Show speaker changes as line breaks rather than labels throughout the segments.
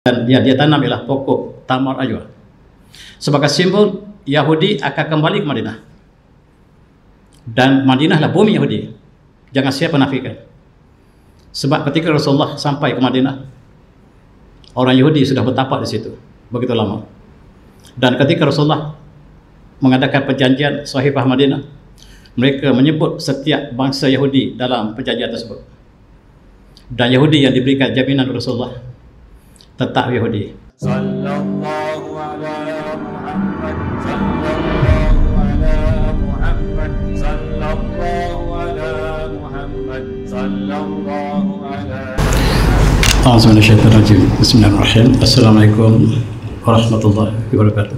dan dia tanam ialah pokok tamar ajwa. Sebagai simbol Yahudi akan kembali ke Madinah. Dan Madinah lah bumi Yahudi. Jangan siapa nafikan. Sebab ketika Rasulullah sampai ke Madinah, orang Yahudi sudah bertapak di situ begitu lama. Dan ketika Rasulullah mengadakan perjanjian Sahifah Madinah, mereka menyebut setiap bangsa Yahudi dalam perjanjian tersebut. Dan Yahudi yang diberikan jaminan Rasulullah tetap Yahudi.
Sallallahu ala Muhammad, sallallahu ala Muhammad, sallallahu ala Muhammad, sallallahu ala.
A'udzubillahi. Bismillahirrahmanirrahim. Assalamualaikum warahmatullahi wabarakatuh.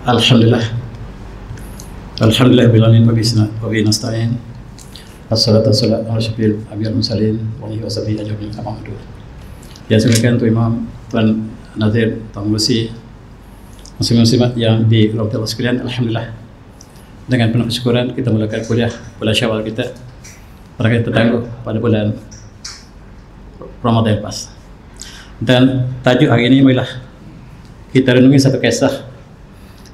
Alhamdulillah. Alhamdulillah bil alamin wa bihi nasta'in. Wassalatu wassalamu ala asyrofil anbiya'i wal mursalin wa alihi washabihi ajmain. Amma ba'du. Yang saya muliakan Tuan Imam, Tuan Nazir, Tuan Mursi, muslim-muslimat yang dirahmati Allah sekalian, alhamdulillah. Dengan penuh kesyukuran kita mulakan kuliah bulan Syawal kita pada kita tangguh pada bulan Ramadan pas. Dan tajuk hari ini ialah kita renungi satu kisah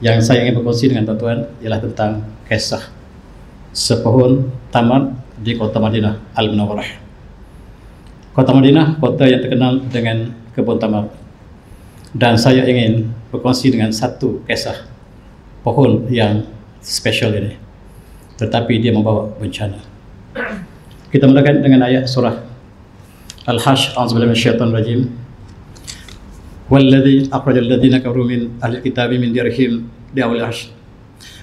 yang saya ingin berkongsi dengan tuan-tuan, ialah tentang kisah sepohon tamar di kota Madinah Al-Munawwarah. Kota Madinah, kota yang terkenal dengan kebun tamar. Dan saya ingin berkongsi dengan satu kisah pohon yang spesial ini, tetapi dia membawa bencana. Kita mulakan dengan ayat surah Al-Hash. A'udzubillahi minasyaitonir rajim. Walladzi akhrajal ladzina kafaru min ahlil kitabi min diyarihim li'awwal hash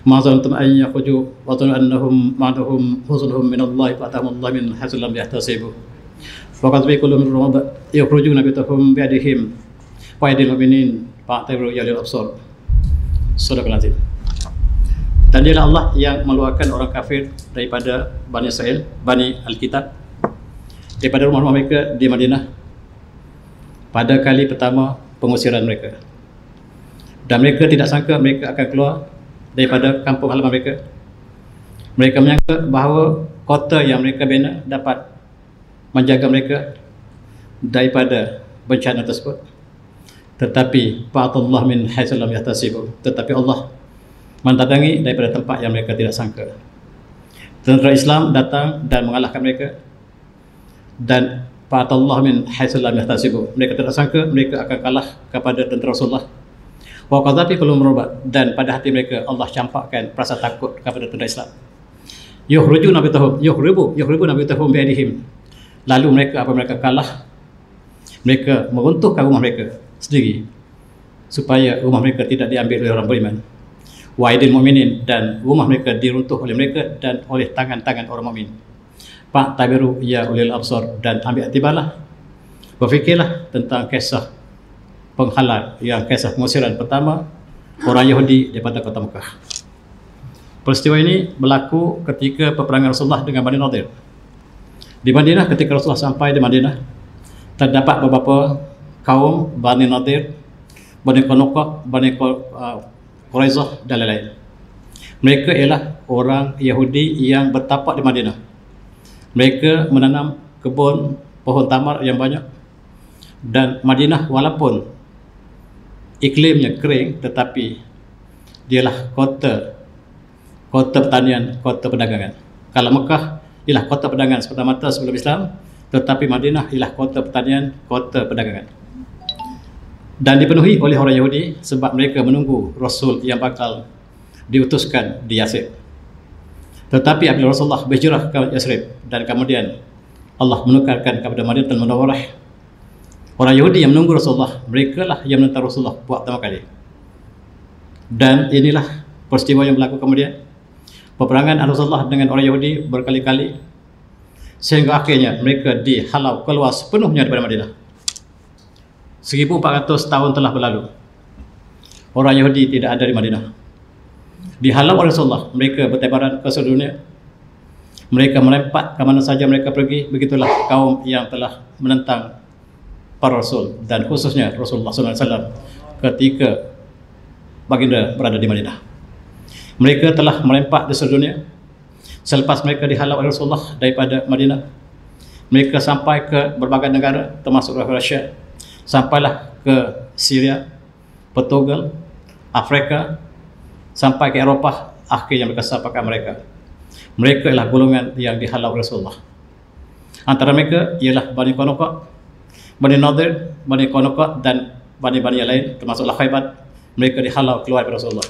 ma zanantum an yakhruju wa dhannu annahum ma'ahum huzunhum min Allah fa'atahumullahu min haitsu lam yahtasibu wa qad biqulu min raba yakhrujuna bitahum bi'adihim wa aydil mu'minin fa'tabiru ya lil absar. Sadaqal azim. Dan dialah Allah yang mengeluarkan orang kafir daripada Bani Israel, Bani Al-Kitab, daripada rumah-rumah mereka di Madinah pada kali pertama pengusiran mereka. Dan mereka tidak sangka mereka akan keluar daripada kampung halaman mereka. Mereka menyangka bahawa kota yang mereka bina dapat menjaga mereka daripada bencana tersebut. Tetapi fa'atallahu min haitsu lam yahtasibu. Tetapi Allah mendatangi daripada tempat yang mereka tidak sangka. Tentera Islam datang dan mengalahkan mereka. Dan fa'atallahu min haitsu lam yahtasibu. Mereka tidak sangka mereka akan kalah kepada tentera Rasulullah. Wa qadzafi qulubihim ru'ba. Dan pada hati mereka Allah campakkan rasa takut kepada tentera Islam. Yukhrijuna nabiyahum bi'adihim. Lalu mereka kalah, mereka meruntuhkan rumah mereka sendiri supaya rumah mereka tidak diambil oleh orang beriman. Wa aydil mu'minin, dan rumah mereka diruntuh oleh mereka dan oleh tangan-tangan orang mukmin. Fa'tabiru ya ulil absar, dan ambil iktibarlah, berfikirlah tentang kisah penghalang, yang kisah pengusiran pertama orang Yahudi daripada kota Mekah. Peristiwa ini berlaku ketika peperangan Rasulullah dengan Bani Nadir. Di Madinah, ketika Rasulullah sampai di Madinah, terdapat beberapa kaum Bani Nadir, Bani Qainuqa, Bani Quraizah dan lain-lain. Mereka ialah orang Yahudi yang bertapak di Madinah. Mereka menanam kebun pohon tamar yang banyak. Dan Madinah walaupun iklimnya kering, tetapi dialah kota pertanian, kota perdagangan. Kalau Mekah ialah kota perdagangan semata-mata sebelum Islam, tetapi Madinah ialah kota pertanian, kota perdagangan. Dan dipenuhi oleh orang Yahudi sebab mereka menunggu Rasul yang bakal diutuskan di Yathrib. Tetapi apabila Rasulullah berhijrah ke Yathrib dan kemudian Allah menukarkan kepada Madinatul Munawwarah, orang Yahudi yang menunggu Rasulullah, mereka lah yang menentang Rasulullah buat pertama kali. Dan inilah peristiwa yang berlaku kemudian. Peperangan Rasulullah dengan orang Yahudi berkali-kali, sehingga akhirnya mereka dihalau keluar sepenuhnya daripada Madinah. 1400 tahun telah berlalu, orang Yahudi tidak ada di Madinah. Dihalau oleh Rasulullah, mereka bertebaran ke seluruh dunia. Mereka melompat ke mana saja mereka pergi. Begitulah kaum yang telah menentang para Rasul, dan khususnya Rasulullah SAW ketika baginda berada di Madinah. Mereka telah melompat di seluruh dunia. Selepas mereka dihalau oleh Rasulullah daripada Madinah, mereka sampai ke berbagai negara termasuk Rusia. sampailah ke Syria, Portugal, Afrika, sampai ke Eropah. Akhirnya mereka sampaikan mereka ialah golongan yang dihalau Rasulullah. Antara mereka ialah Bani Qainuqa, Bani Nadir, Bani Qainuqa dan Bani-Bani yang lain, termasuklah Khaybar. Mereka dihalau keluar dari Rasulullah.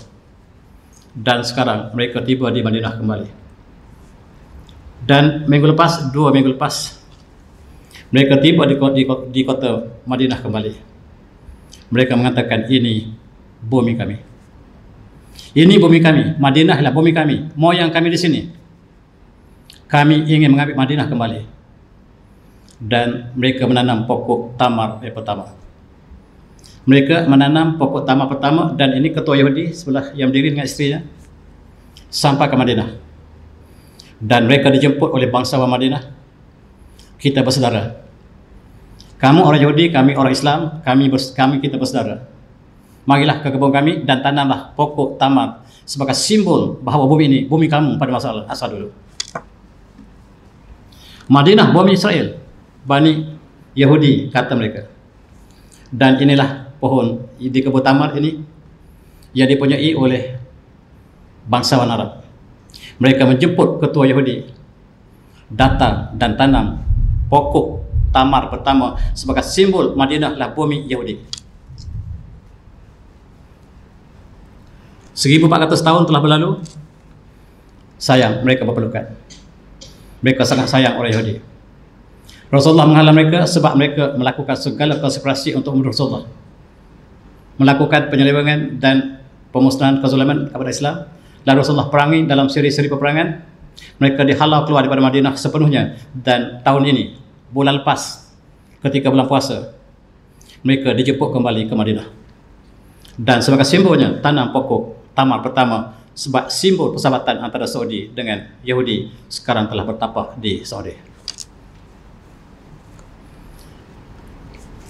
Dan sekarang mereka tiba di Madinah kembali. Dan dua minggu lepas, mereka tiba di kota Madinah kembali. Mereka mengatakan, ini bumi kami. Ini bumi kami. Madinah adalah bumi kami. Moyang kami di sini. Kami ingin mengambil Madinah kembali. Dan mereka menanam pokok tamar yang pertama. Mereka menanam pokok tamar pertama, dan ini ketua Yahudi sebelah yang berdiri dengan istrinya sampai ke Madinah. Dan mereka dijemput oleh bangsawan Madinah. Kita bersaudara. Kamu orang Yahudi, kami orang Islam, kita bersaudara. Marilah ke kebun kami dan tanamlah pokok tamar sebagai simbol bahawa bumi ini bumi kamu pada masa asal dulu. Madinah bumi Israel, Bani Yahudi kata mereka. Dan inilah pohon di kebun tamar ini yang dipunyai oleh bangsawan Arab. Mereka menjemput ketua Yahudi datang dan tanam pokok tamar pertama sebagai simbol Madinah lah bumi Yahudi. 1400 tahun telah berlalu. Sayang, mereka berpelukan. Mereka sangat sayang orang Yahudi. Rasulullah menghalang mereka sebab mereka melakukan segala konspirasi untuk membunuh Rasulullah, melakukan penyelewengan dan pemusnahan kezaliman kepada Islam. Lalu Rasulullah perangi dalam seri-seri peperangan. Mereka dihalau keluar daripada Madinah sepenuhnya. Dan tahun ini, bulan lepas, ketika bulan puasa, mereka dijemput kembali ke Madinah. Dan sebagai simbolnya, tanam pokok tamar pertama sebab simbol persahabatan antara Saudi dengan Yahudi sekarang telah bertapak di Saudi.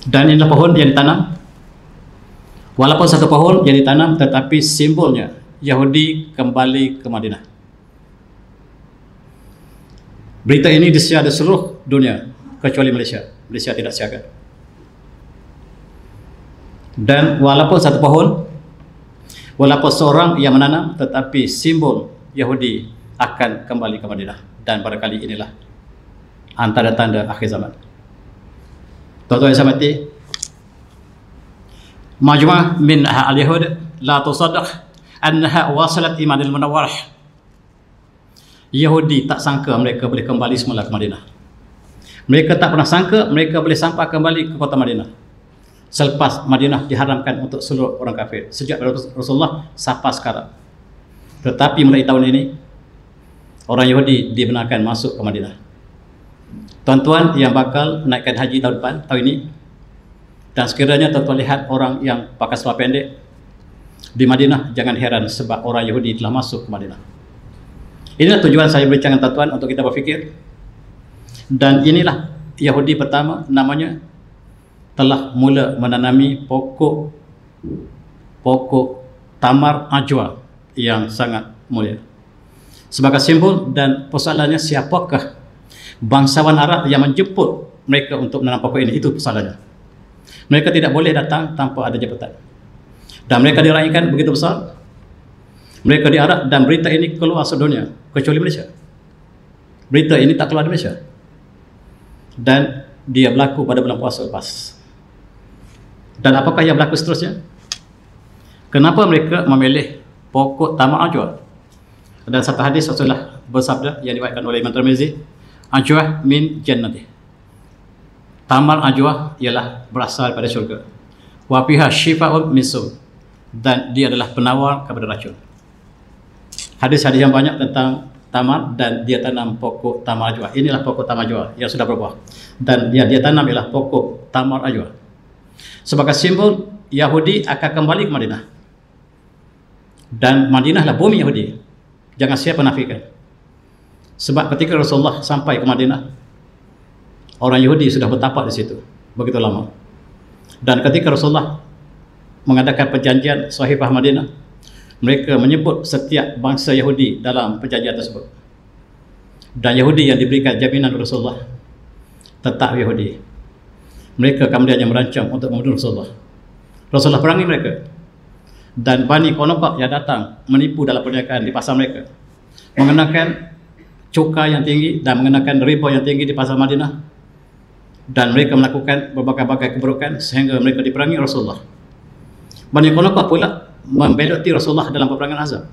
Dan inilah pohon yang ditanam. Walaupun satu pohon yang ditanam, tetapi simbolnya Yahudi kembali ke Madinah. Berita ini disiar di seluruh dunia kecuali Malaysia. Malaysia tidak siarkan. Dan walaupun satu pohon, walaupun seorang yang menanam, tetapi simbol Yahudi akan kembali ke Madinah. Dan pada kali inilah antara tanda akhir zaman. Tuan-tuan yang saya hormati, Majma'ah min al-Yahud la tusaddaq annaha wasalat Imanil Munawwarah. Yahudi tak sangka mereka boleh kembali semula ke Madinah. Mereka tak pernah sangka mereka boleh sampai kembali ke kota Madinah selepas Madinah diharamkan untuk seluruh orang kafir sejak Rasulullah sampai sekarang. Tetapi mulai tahun ini orang Yahudi dibenarkan masuk ke Madinah. Tuan-tuan yang bakal menaikkan haji tahun depan, tahun ini, dan sekiranya tuan-tuan lihat orang yang pakai seluar pendek di Madinah, jangan heran sebab orang Yahudi telah masuk ke Madinah. Inilah tujuan saya berbincang dengan tuan-tuan untuk kita berfikir. Dan inilah Yahudi pertama, namanya telah mula menanami pokok tamar ajwa yang sangat mulia sebagai simbol. Dan persoalannya, siapakah bangsawan Arab yang menjemput mereka untuk menanam pokok ini? Itu persoalannya. Mereka tidak boleh datang tanpa ada jabatan. Dan mereka diraihkan begitu besar. Mereka diarak dan berita ini keluar sedunia kecuali Malaysia. Berita ini tak keluar di Malaysia. Dan dia berlaku pada bulan puasa lepas. Dan apakah yang berlaku seterusnya? Kenapa mereka memilih pokok tamar ajwa? Dan satu hadis Rasulullah bersabda yang diriwayatkan oleh Imam Tirmizi, ajwa min jannati. Tamar ajwa ialah berasal pada syurga. Wa fiha shifa'un min su', dan dia adalah penawar kepada racun. Hadis-hadis yang banyak tentang tamar, dan dia tanam pokok tamar ajwa. Inilah pokok tamar ajwa yang sudah berbuah, dan yang dia tanam ialah pokok tamar ajwa sebagai simbol Yahudi akan kembali ke Madinah. Dan Madinah lah bumi Yahudi, jangan siapa nafikan. Sebab ketika Rasulullah sampai ke Madinah, orang Yahudi sudah bertapak di situ begitu lama. Dan ketika Rasulullah mengadakan perjanjian Sahifah Madinah, mereka menyebut setiap bangsa Yahudi dalam perjanjian tersebut. Dan Yahudi yang diberikan jaminan Rasulullah tetap Yahudi. Mereka kemudian yang merancang untuk membunuh Rasulullah. Rasulullah perangi mereka. Dan Bani Qainuqa yang datang menipu dalam perniagaan di pasar mereka, mengenakan cukai yang tinggi dan mengenakan riba yang tinggi di pasar Madinah, dan mereka melakukan berbagai-bagai keburukan sehingga mereka diperangi Rasulullah. Bani Qainuqa pula membeloti Rasulullah dalam peperangan Ahzab.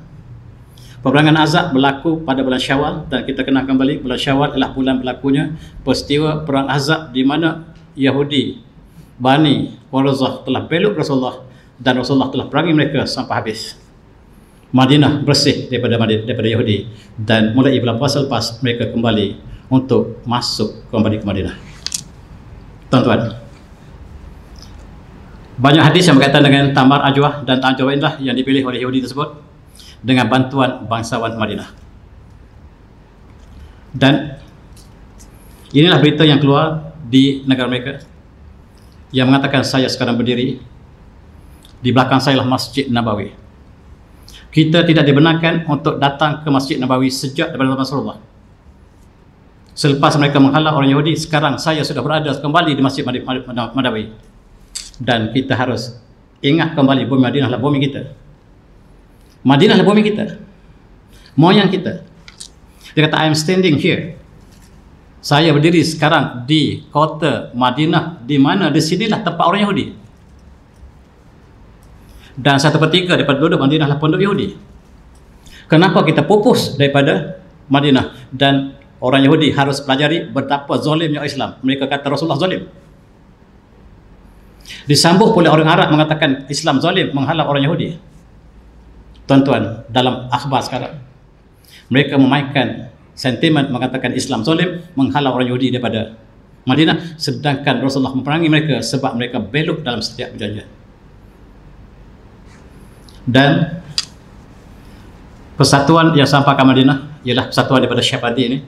Peperangan Ahzab berlaku pada bulan Syawal, dan kita kenal kembali bulan Syawal adalah bulan berlakunya peristiwa perang Ahzab di mana Yahudi Bani Quraidah telah belot Rasulullah, dan Rasulullah telah perangi mereka sampai habis. Madinah bersih daripada Yahudi, dan mulai bulan puasa lepas mereka kembali untuk masuk kembali ke Madinah. Tuan-tuan, banyak hadis yang berkaitan dengan Tamar Ajwah dan Ajwah inilah yang dipilih oleh Yahudi tersebut dengan bantuan bangsawan Madinah. Dan inilah berita yang keluar di negara mereka yang mengatakan, saya sekarang berdiri, di belakang saya lah Masjid Nabawi. Kita tidak dibenarkan untuk datang ke Masjid Nabawi sejak daripada zaman Rasulullah. Selepas mereka menghalau orang Yahudi, sekarang saya sudah berada kembali di Masjid Nabawi. Dan kita harus ingat kembali, bumi Madinah adalah bumi kita. Madinah adalah bumi kita, moyang kita. Dia kata, I am standing here. Saya berdiri sekarang di kota Madinah, di mana di sinilah tempat orang Yahudi. Dan 1/3 daripada penduduk Madinah adalah penduduk Yahudi. Kenapa kita pupus daripada Madinah? Dan orang Yahudi harus pelajari betapa zalimnya Islam. Mereka kata Rasulullah zalim. Disambung oleh orang Arab mengatakan Islam zalim, menghalau orang Yahudi. Tuan-tuan, dalam akhbar sekarang mereka memainkan sentimen mengatakan Islam zalim, menghalau orang Yahudi daripada Madinah, sedangkan Rasulullah memerangi mereka sebab mereka belok dalam setiap perjanjian. Dan persatuan yang sampai ke Madinah ialah persatuan daripada Syafadi ini.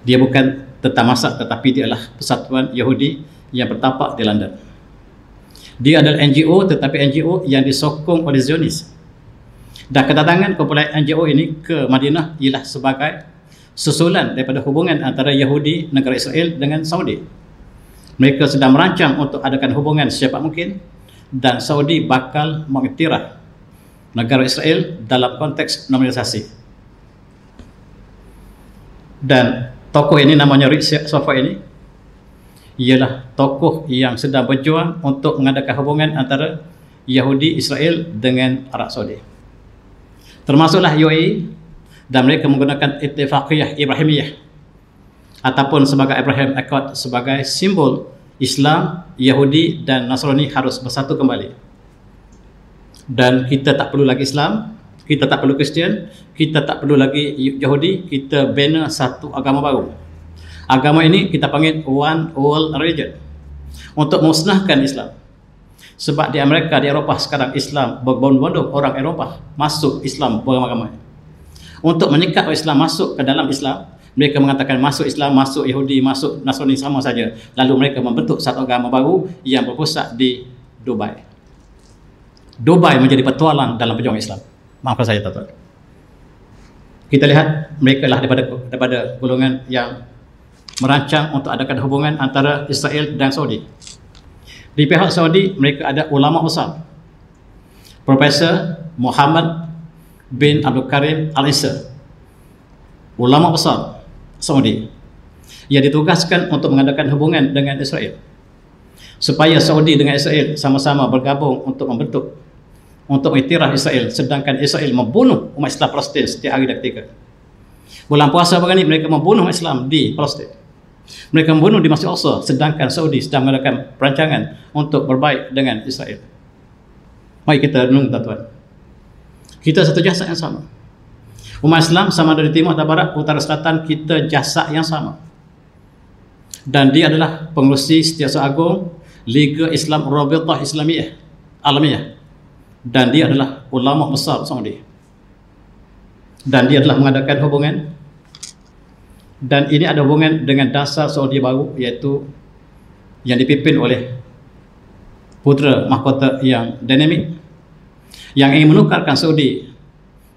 Dia bukan tentang mazhab, tetapi dia adalah persatuan Yahudi yang bertapak di London. Dia adalah NGO, tetapi NGO yang disokong oleh Zionis. Dan kedatangan kumpulan NGO ini ke Madinah ialah sebagai susulan daripada hubungan antara Yahudi, negara Israel dengan Saudi. Mereka sedang merancang untuk adakan hubungan secepat mungkin, dan Saudi bakal mengiktiraf negara Israel dalam konteks normalisasi. Dan tokoh ini namanya Rizik Safa ini ialah tokoh yang sedang berjuang untuk mengadakan hubungan antara Yahudi Israel dengan Arab Saudi, termasuklah UAE, dan mereka menggunakan Ittifaqiyah Ibrahimiyah ataupun sebagai Abraham Accord sebagai simbol Islam, Yahudi dan Nasrani harus bersatu kembali. Dan kita tak perlu lagi Islam, kita tak perlu Kristian, kita tak perlu lagi Yahudi, kita bina satu agama baru. Agama ini kita panggil One World Religion, untuk musnahkan Islam. Sebab di Amerika, di Eropah sekarang Islam berbondong-bondong orang Eropah masuk Islam beramai-ramai. Untuk menyekat Islam masuk ke dalam Islam, mereka mengatakan masuk Islam, masuk Yahudi, masuk Nasrani sama saja. Lalu mereka membentuk satu agama baru yang berpusat di Dubai. Dubai menjadi petualang dalam perjuangan Islam. Maafkan saya, tuan-tuan. Kita lihat mereka lah daripada golongan yang merancang untuk adakan hubungan antara Israel dan Saudi. Di pihak Saudi, mereka ada ulama besar. Profesor Muhammad bin Abdul Karim Al-Isa, ulama besar Saudi, yang ditugaskan untuk mengadakan hubungan dengan Israel, supaya Saudi dengan Israel sama-sama bergabung untuk mengiktiraf Israel, sedangkan Israel membunuh umat Islam Palestin setiap hari dan ketika. Bulan puasa begini mereka membunuh umat Islam di Palestin. Mereka membunuh di Masjid Al-Aqsa, sedangkan Saudi sedang mengadakan perancangan untuk berbaik dengan Israel. Mari kita renung, tuan-tuan. Kita satu jasad yang sama. Umat Islam sama dari timur atau barat, utara, selatan, kita jasad yang sama. Dan dia adalah pengerusi Setiausaha Agung Liga Islam Rabitah Islamiyah Alamiyah. Dan dia adalah ulama besar Saudi. Dan dia telah mengadakan hubungan. Dan ini ada hubungan dengan dasar Saudi baru, iaitu yang dipimpin oleh putera mahkota yang dinamik, yang ingin menukarkan Saudi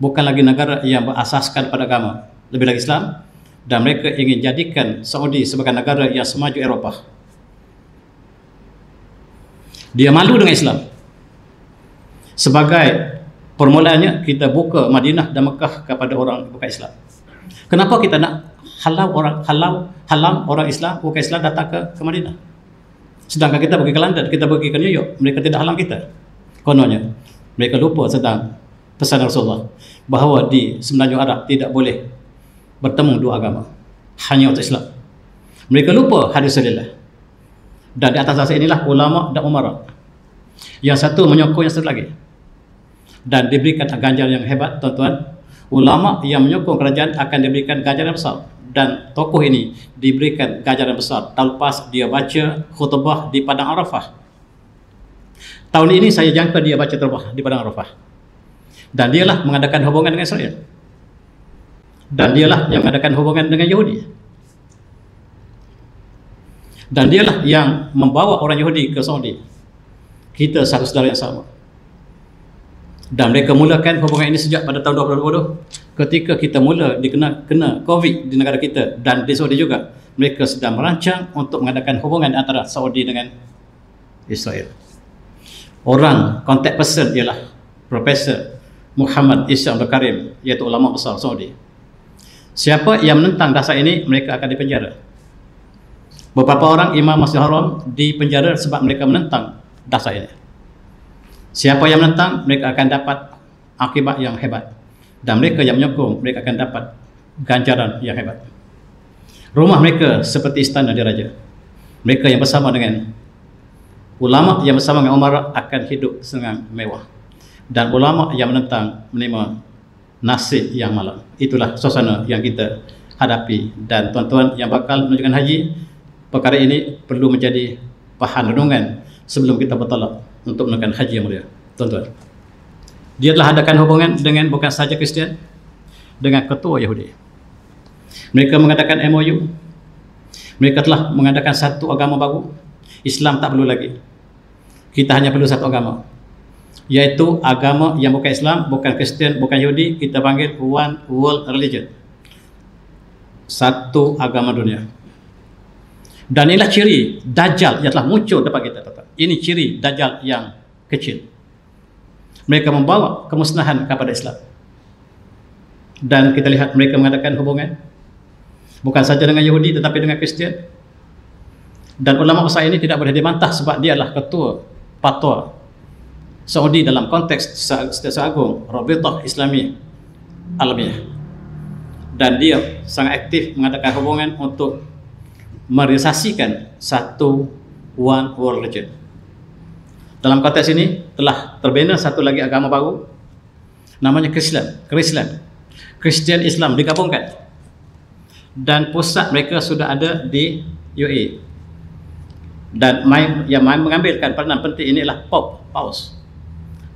bukan lagi negara yang berasaskan pada agama, lebih lagi Islam, dan mereka ingin jadikan Saudi sebagai negara yang semaju Eropah. Dia malu dengan Islam. Sebagai permulaannya kita buka Madinah dan Mekah kepada orang bukan Islam. Kenapa kita nak halang orang Islam bukan Islam datang ke Madinah? Sedangkan kita pergi ke London, kita pergi ke New York, mereka tidak halang kita. Kononnya mereka lupa tentang pesan Rasulullah bahawa di Semenanjung Arab tidak boleh bertemu dua agama, hanya untuk Islam. Mereka lupa hadis Rasulullah. Dan di atas asas inilah ulama dan umara, yang satu menyokong yang satu lagi, dan diberikan ganjaran yang hebat, tuan-tuan. Ulama yang menyokong kerajaan akan diberikan ganjaran besar, dan tokoh ini diberikan ganjaran besar lepas dia baca khutbah di Padang Arafah. Tahun ini saya jangka dia baca khutbah di Padang Arafah, dan dialah mengadakan hubungan dengan Israel, dan dialah yang mengadakan hubungan dengan Yahudi, dan dialah yang membawa orang Yahudi ke Saudi. Kita satu saudara yang sama. Dan mereka mulakan hubungan ini sejak pada tahun 2020 ketika kita mula kena COVID di negara kita, dan di Saudi juga mereka sedang merancang untuk mengadakan hubungan antara Saudi dengan Israel. Orang contact person ialah Profesor Muhammad Isa Abdul Karim, iaitu ulama besar Saudi. Siapa yang menentang dasar ini, mereka akan dipenjara. Beberapa orang imam Masjidil Haram dipenjara sebab mereka menentang dasar ini. Siapa yang menentang, mereka akan dapat akibat yang hebat, dan mereka yang menyokong, mereka akan dapat ganjaran yang hebat. Rumah mereka seperti istana diraja. Mereka yang bersama dengan ulama yang bersama dengan umara akan hidup dengan mewah, dan ulama yang menentang menerima nasib yang malang. Itulah suasana yang kita hadapi. Dan tuan-tuan yang bakal menunjukkan haji, perkara ini perlu menjadi bahan renungan sebelum kita bertolak untuk menunaikan haji yang mulia. Tuan-tuan, dia telah adakan hubungan dengan bukan sahaja Kristian, dengan ketua Yahudi. Mereka mengadakan MOU. Mereka telah mengadakan satu agama baru. Islam tak perlu lagi. Kita hanya perlu satu agama, iaitu agama yang bukan Islam, bukan Kristian, bukan Yahudi. Kita panggil one world religion, satu agama dunia. Dan inilah ciri Dajjal yang telah muncul depan kita. Ini ciri Dajjal yang kecil. Mereka membawa kemusnahan kepada Islam. Dan kita lihat mereka mengadakan hubungan bukan saja dengan Yahudi tetapi dengan Kristian. Dan ulama besar ini tidak boleh dibantah sebab dia adalah ketua fatwa Saudi dalam konteks Setiausaha Agung Rabitah Islami Alamiah. Dan dia sangat aktif mengadakan hubungan untuk merealisasikan satu one world religion. Dalam konteks ini telah terbina satu lagi agama baru, namanya Kristian. Kristian Islam digabungkan, dan pusat mereka sudah ada di UAE. Dan yang mengambilkan peranan penting ini adalah Paus.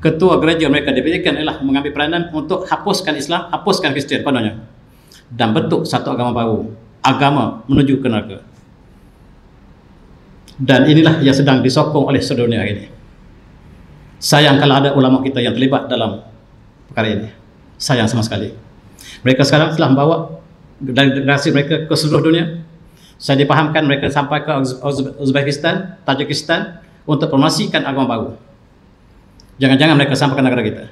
Ketua gereja mereka diberikan ialah mengambil peranan untuk hapuskan Islam, hapuskan Kristian kononnya, dan bentuk satu agama baru, agama menuju ke neraka. Dan inilah yang sedang disokong oleh seluruh dunia ini. Sayang kalau ada ulama kita yang terlibat dalam perkara ini. Sayang sama sekali. Mereka sekarang telah membawa generasi mereka ke seluruh dunia. Saya dipahamkan mereka sampai ke Uzbekistan, Tajikistan untuk promosikan agama baru. Jangan-jangan mereka sampai ke negara kita.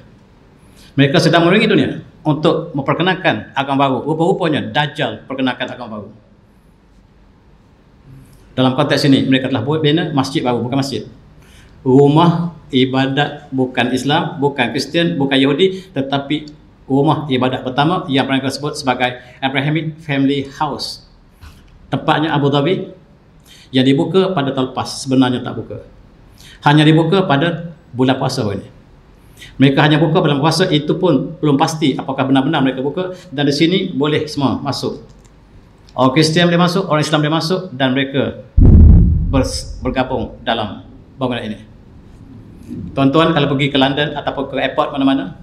Mereka sedang menerangi dunia untuk memperkenalkan agama baru. Rupa-rupanya Dajjal perkenalkan agama baru. Dalam konteks ini mereka telah bina masjid baru, bukan masjid, rumah ibadat bukan Islam, bukan Kristian, bukan Yahudi, tetapi rumah ibadat pertama yang pernah disebut sebagai Abrahamic Family House. Tempatnya Abu Dhabi, yang dibuka pada tahun lepas. Sebenarnya tak buka, hanya dibuka pada bulan puasa ini. Mereka hanya buka bulan puasa, itu pun belum pasti apakah benar-benar mereka buka. Dan di sini boleh semua masuk. Orang Kristian boleh masuk, orang Islam boleh masuk, dan mereka bergabung dalam bangunan ini. Tuan-tuan kalau pergi ke London ataupun ke airport mana-mana,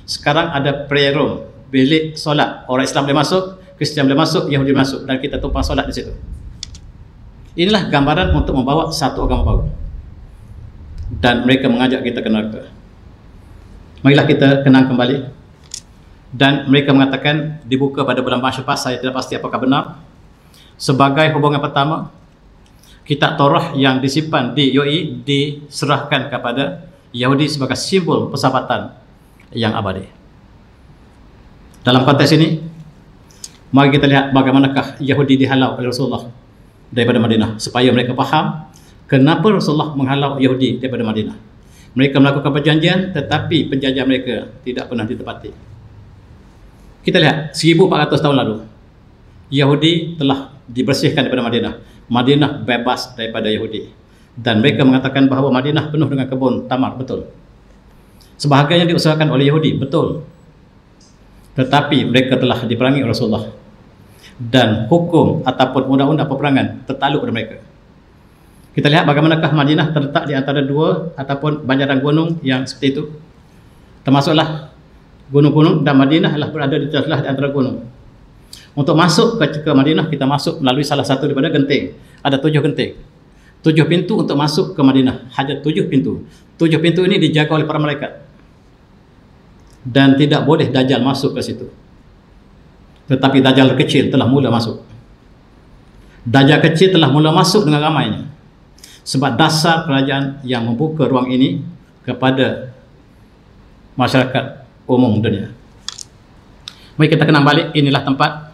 sekarang ada prayer room, bilik solat. Orang Islam boleh masuk, Kristian boleh masuk, Yahudi boleh masuk, dan kita tumpang solat di situ. Inilah gambaran untuk membawa satu agama baru. Dan mereka mengajak kita ke neraka. Marilah kita kenang kembali. Dan mereka mengatakan dibuka pada bulan Syawal. Saya tidak pasti apakah benar. Sebagai hubungan pertama, Kitab Taurat yang disimpan di UAE diserahkan kepada Yahudi sebagai simbol persahabatan yang abadi. Dalam konteks ini, mari kita lihat bagaimanakah Yahudi dihalau oleh Rasulullah daripada Madinah, supaya mereka faham kenapa Rasulullah menghalau Yahudi daripada Madinah. Mereka melakukan perjanjian, tetapi perjanjian mereka tidak pernah ditepati. Kita lihat 1400 tahun lalu, Yahudi telah dibersihkan daripada Madinah. Madinah bebas daripada Yahudi, dan mereka mengatakan bahawa Madinah penuh dengan kebun tamar. Betul. Sebahagian yang diusahakan oleh Yahudi, betul. Tetapi mereka telah diperangi oleh Rasulullah, dan hukum ataupun undang-undang peperangan tertaluk pada mereka. Kita lihat bagaimanakah Madinah terletak di antara dua ataupun banjaran gunung yang seperti itu. Termasuklah gunung-gunung, dan Madinah lah berada di antara gunung. Untuk masuk ke Madinah, kita masuk melalui salah satu daripada genting. Ada 7 genting, 7 pintu untuk masuk ke Madinah. Hanya 7 pintu. 7 pintu ini dijaga oleh para malaikat, dan tidak boleh Dajjal masuk ke situ. Tetapi Dajjal kecil telah mula masuk. Dajjal kecil telah mula masuk dengan ramainya, sebab dasar kerajaan yang membuka ruang ini kepada masyarakat umum dunia. Mari kita kenang balik, inilah tempat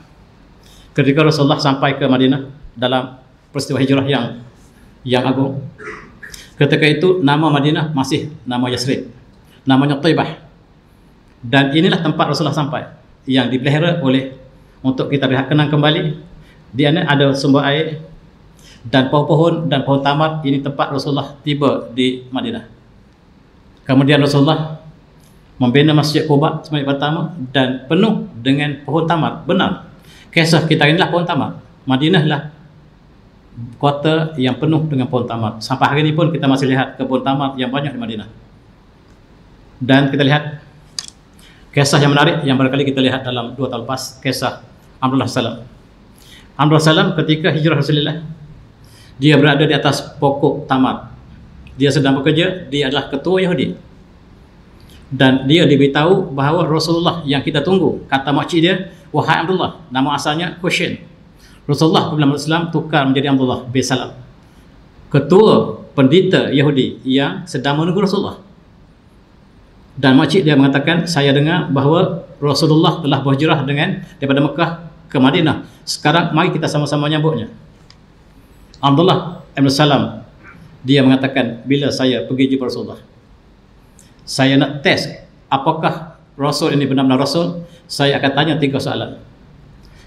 ketika Rasulullah sampai ke Madinah dalam peristiwa hijrah yang agung. Ketika itu nama Madinah masih nama Yasrib, namanya Taibah. Dan inilah tempat Rasulullah sampai, yang dipelihara oleh, untuk kita lihat kenang kembali, di sana ada sumber air dan pohon-pohon dan pohon tamar. Ini tempat Rasulullah tiba di Madinah. Kemudian Rasulullah membina Masjid Quba sebagai pertama, dan penuh dengan pohon tamar. Benar, kisah kita inilah pohon tamar. Madinah lah kota yang penuh dengan pohon tamar. Sampai hari ini pun kita masih lihat kebun tamar yang banyak di Madinah. Dan kita lihat kisah yang menarik yang barangkali kita lihat dalam 2 tahun lepas, kisah Amr Salam. Amr Salam ketika hijrah Rasulullah, dia berada di atas pokok tamar. Dia sedang bekerja, dia adalah ketua Yahudi. Dan dia diberitahu bahawa Rasulullah yang kita tunggu, kata makcik dia, wahai Abdullah, nama asalnya Hushain. Rasulullah SAW tukar menjadi Abdullah bin Salam, ketua pendeta Yahudi yang sedang menunggu Rasulullah. Dan makcik dia mengatakan, saya dengar bahawa Rasulullah telah berhijrah daripada Mekah ke Madinah. Sekarang mari kita sama-sama menyambutnya. Abdullah bin Salam, dia mengatakan, bila saya pergi jumpa Rasulullah, saya nak test apakah Rasul ini benar-benar Rasul. Saya akan tanya 3 soalan.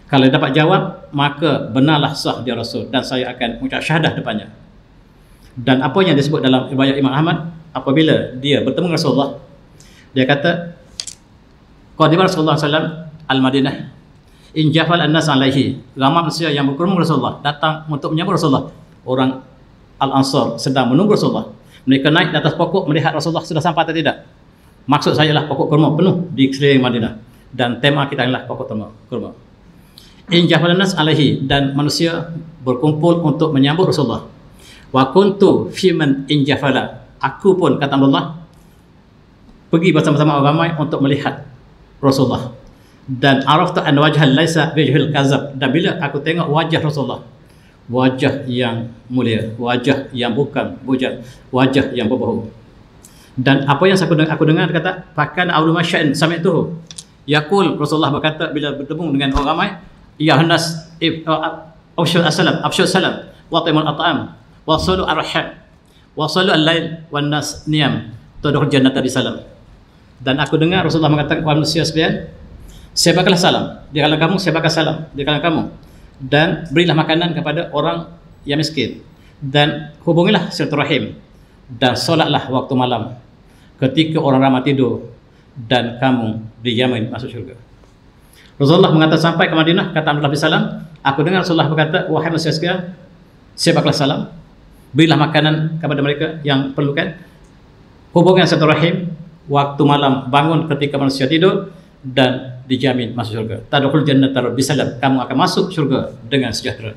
Kalau dapat jawab, maka benarlah sah dia Rasul, dan saya akan mengucap syahadah depannya. Dan apa yang disebut dalam riwayat Imam Ahmad, apabila dia bertemu dengan Rasulullah, dia kata, qadima Rasulullah SAW al-Madinah, in jafal an-nas alaihi. Ramai manusia yang berkerumun Rasulullah datang untuk menyambut Rasulullah. Orang Al-Ansar sedang menunggu Rasulullah. Mereka naik di atas pokok melihat Rasulullah sudah sampai atau tidak. Maksud saya lah pokok kurma penuh di sekeliling Madinah, dan tema kita adalah pokok kurma. In jafal an-nas alaihi, dan manusia berkumpul untuk menyambut Rasulullah. Wa kuntu fi man in jafala. Aku pun, kata Allah, pergi bersama-sama orang ramai untuk melihat Rasulullah. Dan araftu an wajhal laisa bijhil kazab. Dan bila aku tengok wajah Rasulullah, wajah yang mulia, wajah yang bukan bujang, wajah yang berbohong. Dan apa yang aku dengar, kata, pakan awlu masya'in sami'tuhu yaqul. Rasulullah berkata bila bertemu dengan orang ramai, ya nas afshu salam wa ta'imul at'am wa salu arham wa salu al-lail wan nas niyam tadkhul jannata bisalam. Dan aku dengar Rasulullah mengatakan kepada manusia sekalian, sebarkanlah salam di kalangan kamu, sebarkan salam di kalangan kamu, dan berilah makanan kepada orang yang miskin, dan hubungilah silaturahim, dan solatlah waktu malam ketika orang ramai tidur, dan kamu dijamin masuk syurga. Rasulullah mengatakan sampai ke Madinah, kata Abdullah bin Salam, aku dengar Rasulullah berkata, wahai manusia sekalian, sebarkanlah salam, berilah makanan kepada mereka yang perlukan, hubungan silaturahim waktu malam, bangun ketika manusia tidur, dan dijamin masuk syurga. Tadkhul jannata bisalam, kamu akan masuk syurga dengan sejahtera.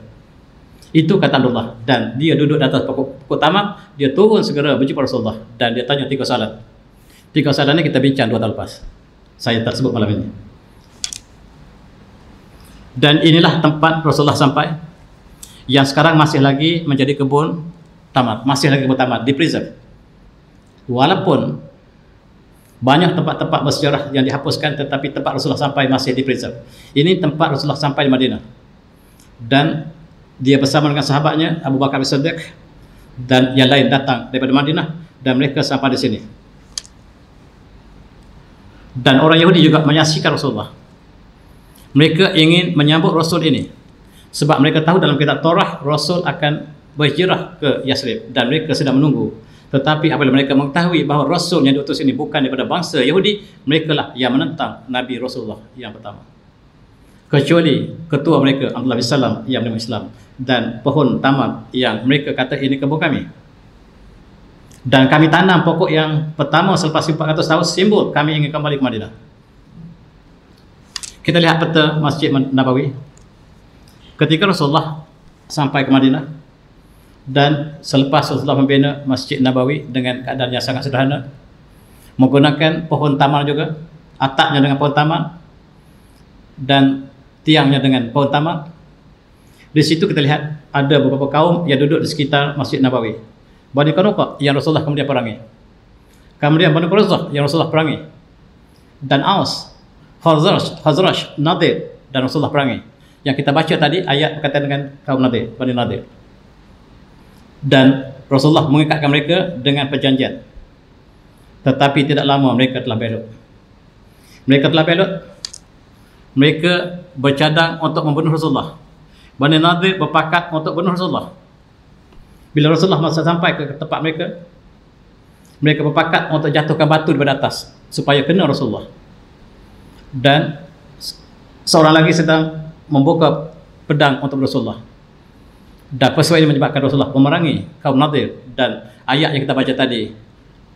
Itu kata Abdullah. Dan dia duduk di atas pokok tamak, dia turun segera berjumpa Rasulullah, dan dia tanya 3 soalan. 3 soalan ini kita bincang 2 tahun lepas, saya tak sebut malam ini. Dan inilah tempat Rasulullah sampai. yang sekarang masih lagi menjadi kebun tamat, masih lagi kebun tamat, di preserve. Walaupun banyak tempat-tempat bersejarah yang dihapuskan, tetapi tempat Rasulullah sampai masih di preserve. Ini tempat Rasulullah sampai di Madinah, dan dia bersama dengan sahabatnya Abu Bakar As-Siddiq dan yang lain datang daripada Madinah, dan mereka sampai di sini. Dan orang Yahudi juga menyaksikan Rasulullah. Mereka ingin menyambut Rasul ini, sebab mereka tahu dalam kitab Taurat Rasul akan berhijrah ke Yathrib, dan mereka sedang menunggu. Tetapi apabila mereka mengetahui bahawa Rasul yang diutus ini bukan daripada bangsa Yahudi, mereka lah yang menentang Nabi Rasulullah yang pertama, kecuali ketua mereka Abdullah bin Salam yang menerima Islam, dan pohon tamat yang mereka kata ini kebun kami, dan kami tanam pokok yang pertama selepas 400 tahun, simbol kami ingin kembali ke Madinah. Kita lihat peta Masjid Nabawi ketika Rasulullah sampai ke Madinah, dan selepas Rasulullah membina Masjid Nabawi dengan keadaan yang sangat sederhana, menggunakan pohon taman juga, atapnya dengan pohon taman dan tiangnya dengan pohon taman. Di situ kita lihat ada beberapa kaum yang duduk di sekitar Masjid Nabawi. Bani Qainuqa yang Rasulullah kemudian perangi, kemudian Bani Quraidah yang Rasulullah perangi, dan Aus, Khazraj, Nadir dan Rasulullah perangi. Yang kita baca tadi ayat berkaitan dengan kaum Nadir, Bani Nadir. Dan Rasulullah mengikatkan mereka dengan perjanjian. Tetapi tidak lama mereka telah belot. Mereka bercadang untuk membunuh Rasulullah. Bani Nadir berpakat untuk bunuh Rasulullah. Bila Rasulullah masa sampai ke tempat mereka, mereka berpakat untuk jatuhkan batu daripada atas supaya kena Rasulullah. Dan seorang lagi sedang membuka pedang untuk Rasulullah. Dan peristiwa ini menyebabkan Rasulullah memerangi kaum Nadir, dan ayat yang kita baca tadi,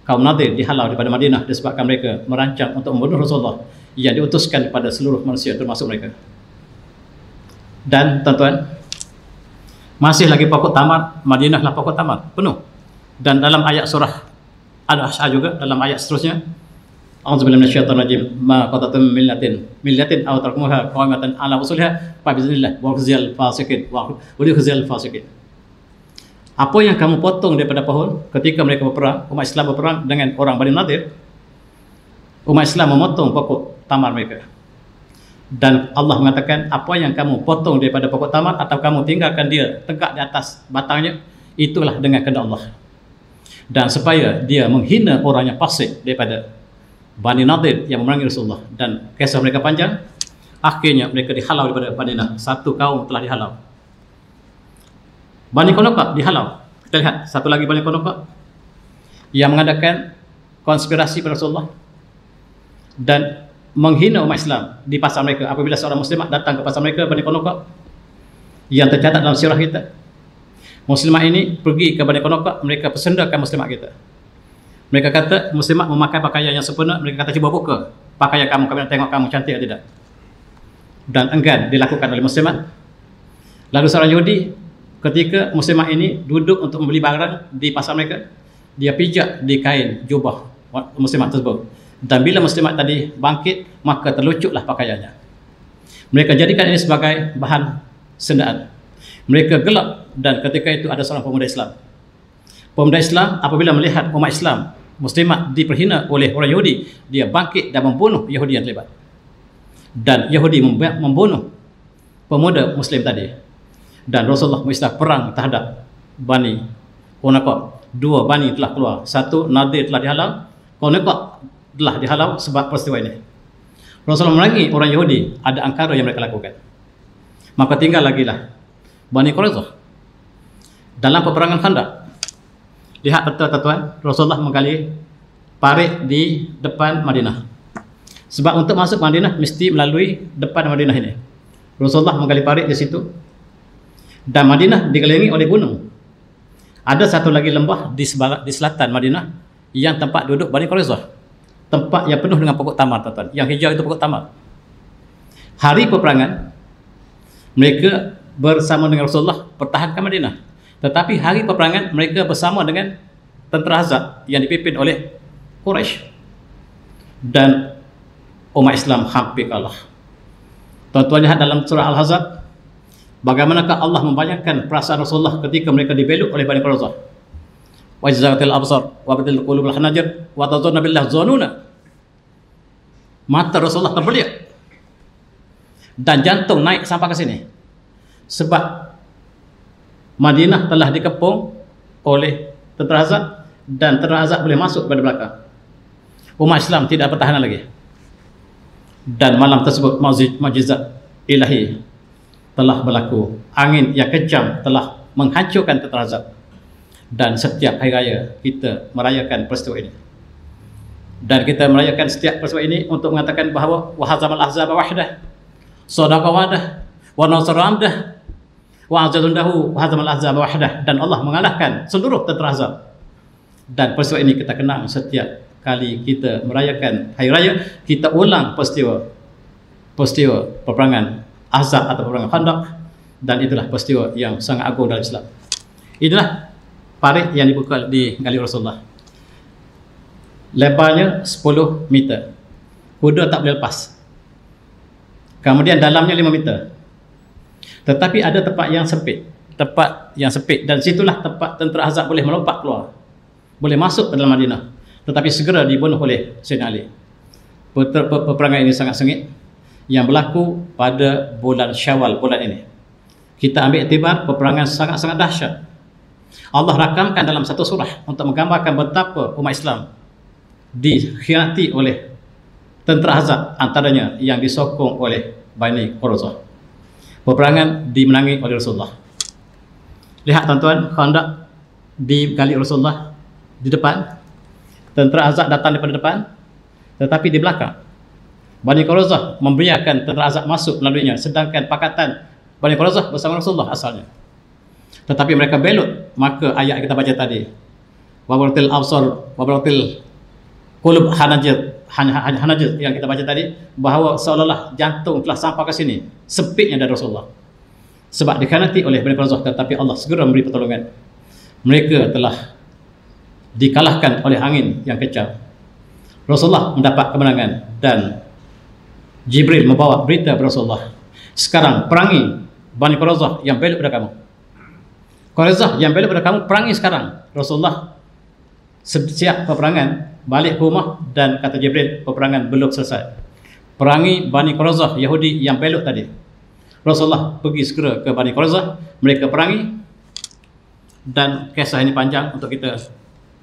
kaum Nadir dihalau daripada Madinah disebabkan mereka merancang untuk membunuh Rasulullah yang diutuskan kepada seluruh manusia termasuk mereka. Dan tuan-tuan, masih lagi pokok tamat, Madinah lah pokok tamat penuh. Dan dalam ayat surah Al-Ahzab juga, dalam ayat seterusnya, a'udzubillahi minasyaitonir rajim, ma qatatum millatin aw tarkumuha qawimatan ala usulha fa biiznillah wa khuzil fasiqin wa khuzil fasiqin. Apa yang kamu potong daripada pohon ketika mereka berperang, umat Islam berperang dengan orang Bani Nadir, umat Islam memotong pokok tamar mereka. Dan Allah mengatakan, apa yang kamu potong daripada pokok tamar atau kamu tinggalkan dia tegak di atas batangnya, itulah dengan kehendak Allah. Dan supaya dia menghina orang yang fasik daripada Bani Nadir yang memerangi Rasulullah, dan kisah mereka panjang, akhirnya mereka dihalau daripada Madinah. Satu kaum telah dihalau. Bani Qainuqa dihalau. Kita lihat satu lagi Bani Qainuqa yang mengadakan konspirasi pada Rasulullah dan menghina umat Islam di pasar mereka. Apabila seorang muslimat datang ke pasar mereka, Bani Qainuqa, yang tercatat dalam sirah kita, muslimat ini pergi ke Bani Qainuqa, mereka persendakan muslimat kita. Mereka kata muslimat memakai pakaian yang sempurna, mereka kata cuba buka pakaian kamu, kami nak tengok kamu cantik atau tidak. Dan enggan dilakukan oleh muslimat. Lalu seorang Yahudi, ketika muslimat ini duduk untuk membeli barang di pasar mereka, dia pijak di kain jubah muslimat tersebut. Dan bila muslimat tadi bangkit, maka terlucutlah pakaiannya. Mereka jadikan ini sebagai bahan sendaan. Mereka gelap, dan ketika itu ada seorang pemuda Islam. Pemuda Islam apabila melihat umat Islam, muslimat diperhina oleh orang Yahudi, dia bangkit dan membunuh Yahudi yang terlibat. Dan Yahudi membunuh pemuda Muslim tadi. Dan Rasulullah mengisytiharkan perang terhadap Bani Qainuqa. Dua Bani telah keluar. Satu, Nadir telah dihalau, Qainuqa telah dihalau sebab peristiwa ini. Rasulullah memerangi orang Yahudi, ada angkara yang mereka lakukan. Maka tinggal lagi lah Bani Quraidah. Dalam peperangan Khandaq, lihat tuan-tuan, Rasulullah menggali parit di depan Madinah. Sebab untuk masuk Madinah mesti melalui depan Madinah ini. Rasulullah menggali parit di situ. Dan Madinah dikelilingi oleh gunung. Ada satu lagi lembah di selatan Madinah yang tempat duduk Bani Quraidah. Tempat yang penuh dengan pokok tamar, tuan-tuan. Yang hijau itu pokok tamar. Hari peperangan, mereka bersama dengan Rasulullah pertahankan Madinah. Tetapi hari peperangan mereka bersama dengan tentera Ahzab yang dipimpin oleh Quraisy. Dan umat Islam hampir kalah. Tuan-tuan lihat dalam surah Al-Ahzab Bagaimanakah Allah membayangkan perasaan Rasulullah ketika mereka dibelok oleh Bani Quraizah? Wa jazzatil absar wa badal qulubul hanajir wa tazunna billah zanuna. Mata Rasulullah terbeliak dan jantung naik sampai ke sini. Sebab Madinah telah dikepung oleh tentera Azab dan tentera Azab boleh masuk pada belakang. Umat Islam tidak bertahan lagi. Dan malam tersebut mukjizat ilahi telah berlaku. Angin yang kejam telah menghancurkan tentera Azab. Dan setiap hari raya kita merayakan peristiwa ini. Dan kita merayakan setiap peristiwa ini untuk mengatakan bahawa wahazamal ahzab wahdah, sadaqa wadah, wa nasara amdah, wa azadundahu wahazamal ahzab wahdah, dan Allah mengalahkan seluruh tentera Azab. Dan peristiwa ini kita kenang setiap kali kita merayakan hari raya, kita ulang peristiwa peperangan Ahzab atau peperangan Khandaq, dan itulah peristiwa yang sangat agung dalam Islam. Inilah parit yang dibuka di Gali Rasulullah. Lebarnya 10 meter. Kuda tak boleh lepas. Kemudian dalamnya 5 meter. Tetapi ada tempat yang sempit, dan situlah tempat tentera Ahzab boleh melompat keluar, boleh masuk ke dalam Madinah, tetapi segera dibunuh oleh Sayyidina Ali. Peperangan ini sangat sengit, yang berlaku pada bulan Syawal bulan ini. Kita ambil iktibar peperangan sangat-sangat dahsyat. Allah rakamkan dalam satu surah untuk menggambarkan betapa umat Islam dikhianati oleh tentera Ahzab, antaranya yang disokong oleh Bani Quraizah. Peperangan dimenangi oleh Rasulullah. Lihat tuan-tuan, Khandaq di Gali Rasulullah di depan, tentera Ahzab datang daripada depan, tetapi di belakang Bani Quraizah membiarkan tentera Ahzab masuk melaluinya, sedangkan pakatan Bani Quraizah bersama Rasulullah asalnya. Tetapi mereka belot, maka ayat kita baca tadi, wabaratil absar wabaratil qulub hanajir yang kita baca tadi, bahawa seolah-olah jantung telah sampai ke sini, sempitnya dari Rasulullah. Sebab dikhianati oleh Bani Quraizah, tetapi Allah segera memberi pertolongan. Mereka telah dikalahkan oleh angin yang kejam. Rasulullah mendapat kemenangan, dan Jibril membawa berita kepada Rasulullah, sekarang perangi Bani Quraizah yang belok pada kamu. Quraizah yang belok pada kamu, perangi sekarang. Rasulullah siap peperangan, balik ke rumah, dan kata Jibril, peperangan belum selesai. Perangi Bani Quraizah Yahudi yang belok tadi. Rasulullah pergi segera ke Bani Quraizah, mereka perangi, dan kisah ini panjang untuk kita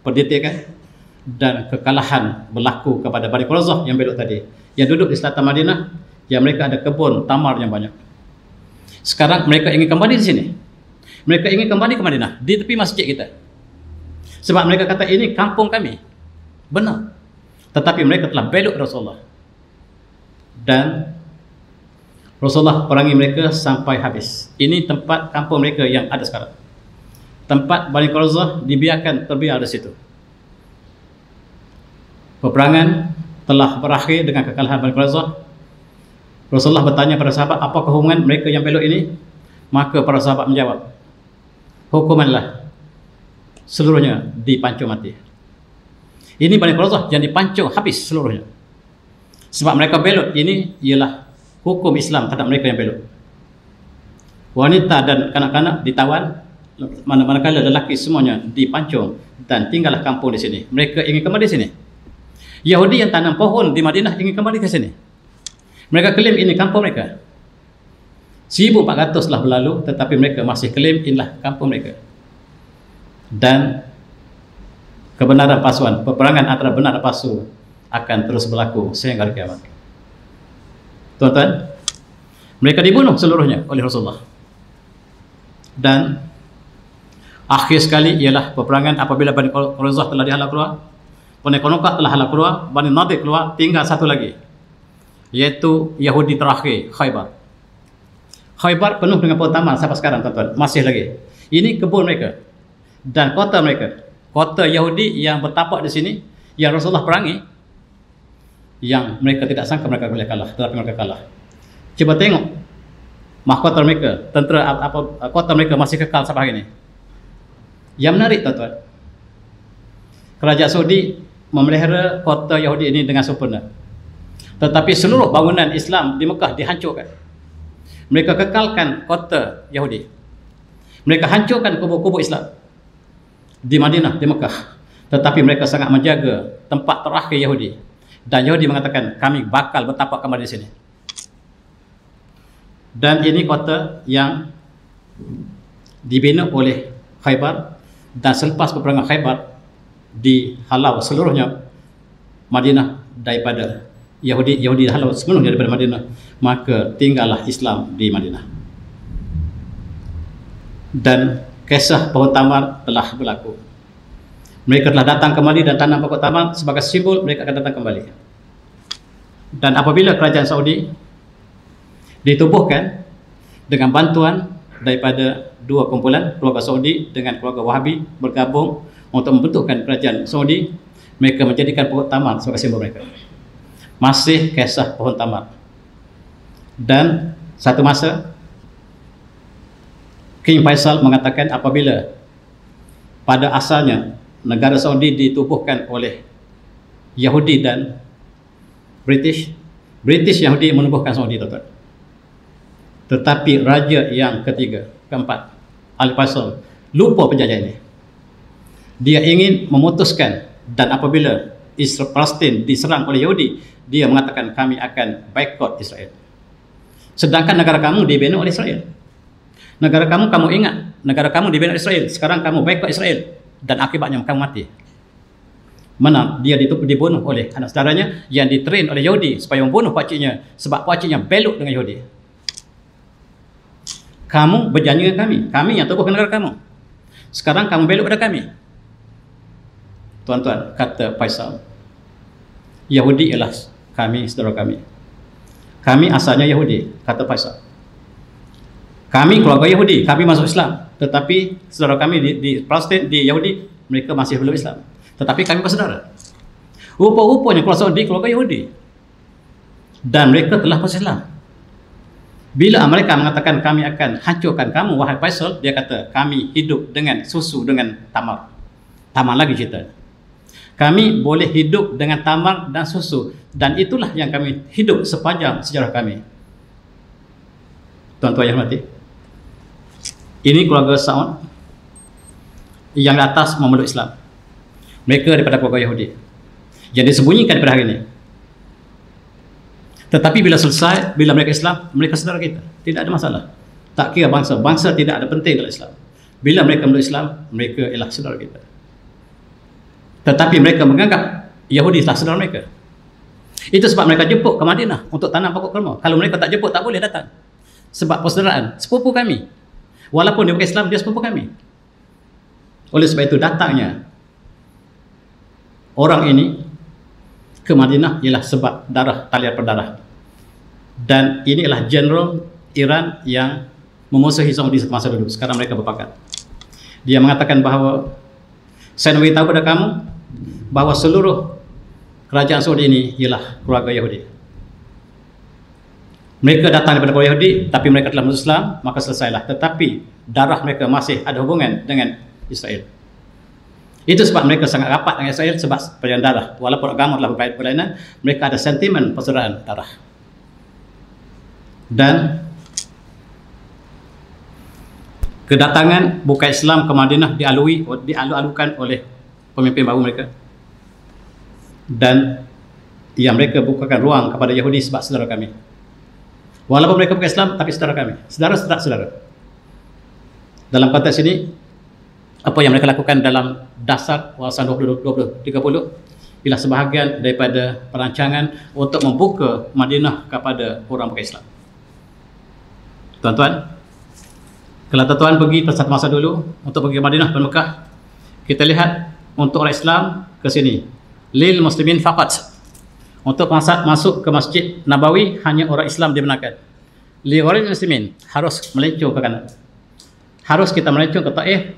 perdetailkan. Dan kekalahan berlaku kepada Bani Quraizah yang belok tadi, yang duduk di selatan Madinah, yang mereka ada kebun tamar yang banyak. Sekarang mereka ingin kembali di sini. Mereka ingin kembali ke Madinah, di tepi masjid kita. Sebab mereka kata ini kampung kami. Benar. Tetapi mereka telah belok Rasulullah. Dan Rasulullah perangi mereka sampai habis. Ini tempat kampung mereka yang ada sekarang. Tempat Bani Quraizah dibiarkan terbiar di situ. Peperangan telah berakhir dengan kekalahan Bani Quraizah. Rasulullah bertanya pada sahabat, apa hubungan mereka yang belok ini? Maka para sahabat menjawab, hukumanlah seluruhnya dipancung mati. Ini Bani Quraizah yang dipancung habis seluruhnya. Sebab mereka belok, ini ialah hukum Islam terhadap mereka yang belok. Wanita dan kanak-kanak ditawan, manakala lelaki semuanya dipancung, dan tinggallah kampung di sini. Mereka ingin kembali di sini. Yahudi yang tanam pohon di Madinah ingin kembali ke sini. Mereka klaim ini kampung mereka. 1400 telah berlalu, tetapi mereka masih klaim inilah kampung mereka. Dan kebenaran palsuan, peperangan antara benar dan palsu akan terus berlaku sehingga hari kiamat. Tuan-tuan, mereka dibunuh seluruhnya oleh Rasulullah. Dan akhir sekali ialah peperangan apabila Bani Quraizah telah dihalau keluar, Bani Qainuqa telah halau keluar, Bani Nadir keluar, tinggal satu lagi, yaitu Yahudi terakhir, Khaybar. Khaybar penuh dengan keutamaan sampai sekarang, tuan-tuan, masih lagi. Ini kebun mereka dan kota mereka, kota Yahudi yang bertapak di sini, yang Rasulullah perangi, yang mereka tidak sangka mereka boleh kalah, tetapi mereka kalah. Cuba tengok mahkota mereka, tentera kota mereka masih kekal sampai hari ini. Yang menarik, tuan-tuan, Kerajaan Saudi memelihara kota Yahudi ini dengan sempurna, tetapi seluruh bangunan Islam di Mekah dihancurkan. Mereka kekalkan kota Yahudi. Mereka hancurkan kubur-kubur Islam di Madinah, di Mekah. Tetapi mereka sangat menjaga tempat terakhir Yahudi. Dan Yahudi mengatakan, kami bakal bertapak kembali di sini. Dan ini kota yang dibina oleh Khaybar, dan selepas peperangan Khaybar dihalau seluruhnya Madinah daripada Yahudi halau sepenuhnya daripada Madinah, maka tinggallah Islam di Madinah. Dan kisah pohon tamar telah berlaku. Mereka telah datang kembali dan tanam pokok tamar sebagai simbol mereka akan datang kembali. Dan apabila kerajaan Saudi ditubuhkan dengan bantuan daripada dua kumpulan, keluarga Saudi dengan keluarga Wahabi bergabung untuk membentukkan kerajaan Saudi, mereka menjadikan pokok tamar sebagai simbol mereka. Masih kisah pohon tamar. Dan satu masa King Faisal mengatakan apabila pada asalnya negara Saudi ditubuhkan oleh Yahudi dan British Yahudi menubuhkan Saudi, tuan-tuan. Tetapi raja yang ketiga, keempat, Ali Faisal, lupa penjajah ini. Dia ingin memutuskan, dan apabila Palestin diserang oleh Yahudi, dia mengatakan kami akan boikot Israel. Sedangkan negara kamu dibina oleh Israel. Negara kamu ingat, negara kamu dibina oleh Israel. Sekarang kamu boikot Israel, dan akibatnya kamu mati. Mana dia dibunuh oleh anak saudaranya yang ditrain oleh Yahudi supaya membunuh pakciknya, sebab pakciknya belok dengan Yahudi. Kamu berjanji dengan kami yang tubuhkan negara kamu. Sekarang kamu belok pada kami. Tuan-tuan, kata Faisal, Yahudi ialah kami, saudara kami. Kami asalnya Yahudi, kata Faisal. Kami keluarga Yahudi, kami masuk Islam. Tetapi saudara kami di Palestin, di Yahudi, mereka masih belum Islam. Tetapi kami bersaudara. Rupa-rupanya keluarga Saudi, keluarga Yahudi. Dan mereka telah masuk Islam. Bila mereka mengatakan kami akan hancurkan kamu, wahai Faisal, dia kata kami hidup dengan susu, dengan tamar. Tamar lagi cerita. Kami boleh hidup dengan tamar dan susu, dan itulah yang kami hidup sepanjang sejarah kami. Tuan-tuan yang hormati, ini keluarga Saud yang di atas memeluk Islam. Mereka daripada keluarga Yahudi yang disembunyikan pada hari ini. Tetapi bila selesai, bila mereka Islam, mereka saudara kita, tidak ada masalah. Tak kira bangsa, bangsa tidak ada penting dalam Islam. Bila mereka memeluk Islam, mereka ialah saudara kita. Tetapi mereka menganggap Yahudi adalah saudara mereka. Itu sebab mereka jemput ke Madinah untuk tanam pokok kurma. Kalau mereka tak jemput, tak boleh datang. Sebab persaudaraan, sepupu kami. Walaupun dia bukan Islam, dia sepupu kami. Oleh sebab itu datangnya orang ini ke Madinah ialah sebab darah, talian berdarah. Dan ini adalah general Iran yang memusuhi Saudi semasa dulu. Sekarang mereka berpakat. Dia mengatakan bahawa saya nak beritahu kepada kamu bahawa seluruh kerajaan Saudi ini ialah keluarga Yahudi. Mereka datang daripada keluarga Yahudi, tapi mereka telah masuk Islam, maka selesailah. Tetapi darah mereka masih ada hubungan dengan Israel. Itu sebab mereka sangat rapat dengan Israel, sebab perjalanan darah. Walaupun agama telah berlainan, mereka ada sentimen persaudaraan darah. Dan kedatangan bukan Islam ke Madinah dialu-alukan oleh pemimpin baru mereka. Dan yang mereka bukakan ruang kepada Yahudi sebab saudara kami. Walaupun mereka bukan Islam, tapi saudara kami. Saudara. Dalam konteks ini, apa yang mereka lakukan dalam dasar wawasan 20-30 ialah sebahagian daripada perancangan untuk membuka Madinah kepada orang bukan Islam. Tuan-tuan, kalau tuan-tuan pergi pada satu masa dulu untuk pergi ke Madinah dan Mekah, kita lihat untuk orang Islam ke sini, lil muslimin faqat. Untuk masuk ke Masjid Nabawi hanya orang Islam dibenarkan. Li ghairil muslimin harus melencong ke kanan. Harus kita melencong ke Taif,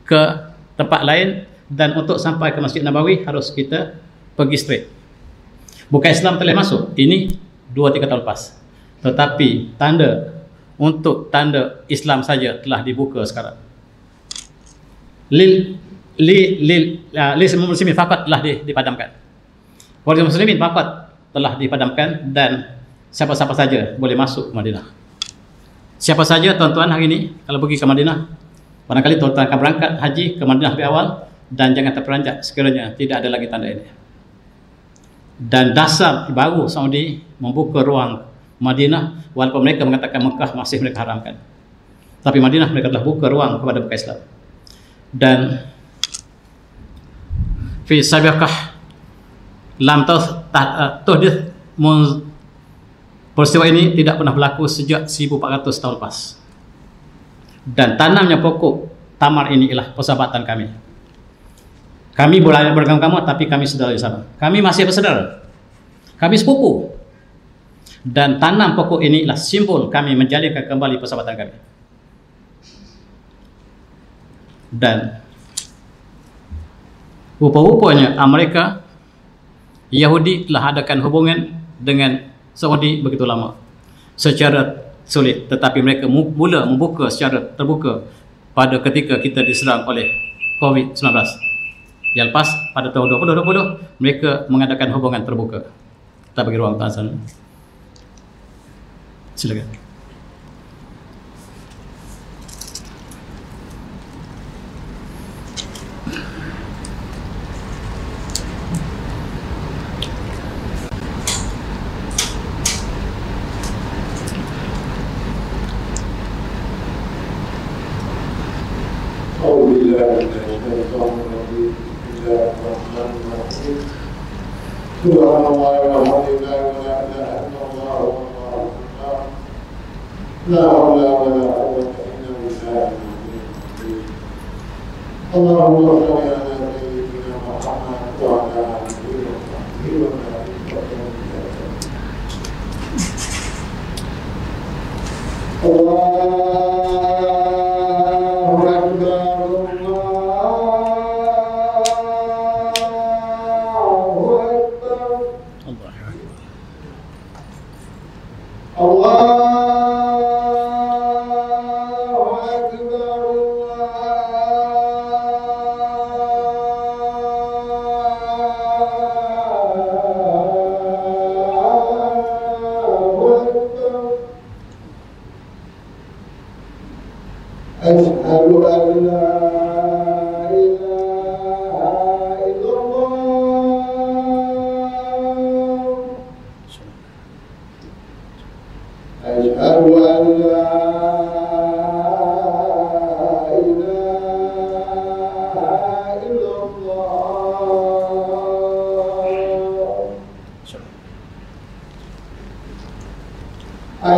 ke tempat lain, dan untuk sampai ke Masjid Nabawi harus kita pergi straight. Bukan Islam telah masuk. Ini 2-3 tahun lepas. Tetapi untuk tanda Islam saja telah dibuka sekarang. Lil muslimin faqat telah dipadamkan. Warga muslimin faqat telah dipadamkan, dan siapa-siapa saja boleh masuk ke Madinah. Siapa saja tuan-tuan hari ini kalau pergi ke Madinah, barangkali tuan-tuan akan berangkat haji ke Madinah lebih awal, dan jangan terperanjat sekiranya tidak ada lagi tanda ini. Dan dasar baru Saudi membuka ruang Madinah, walaupun mereka mengatakan Mekah masih mereka haramkan, tapi Madinah mereka telah buka ruang kepada bukan Islam. Dan fi sabiqah lam tuhdith peristiwa ini tidak pernah berlaku sejak 1400 tahun lepas. Dan tanamnya pokok tamar ini ialah persahabatan kami. Kami boleh beragama, tapi kami saudara sama. Kami masih bersaudara. Kami sepupu. Dan tanam pokok ini ialah simbol kami menjalinkan kembali persahabatan kami. Dan rupa-rupanya Amerika, Yahudi telah adakan hubungan dengan Saudi begitu lama secara sulit, tetapi mereka mula membuka secara terbuka pada ketika kita diserang oleh COVID-19. Yang lepas pada tahun 2020 mereka mengadakan hubungan terbuka. Kita bagi ruang tuan sana. Silakan.
Subhanallah walhamdulillah wa la ilaha illallah wallahu akbar. La haula wa la quwwata illa billah. Allahumma shalli ala sayyidina Muhammad wa ala alihi wa sahbihi wa sallam. Allahu akbar.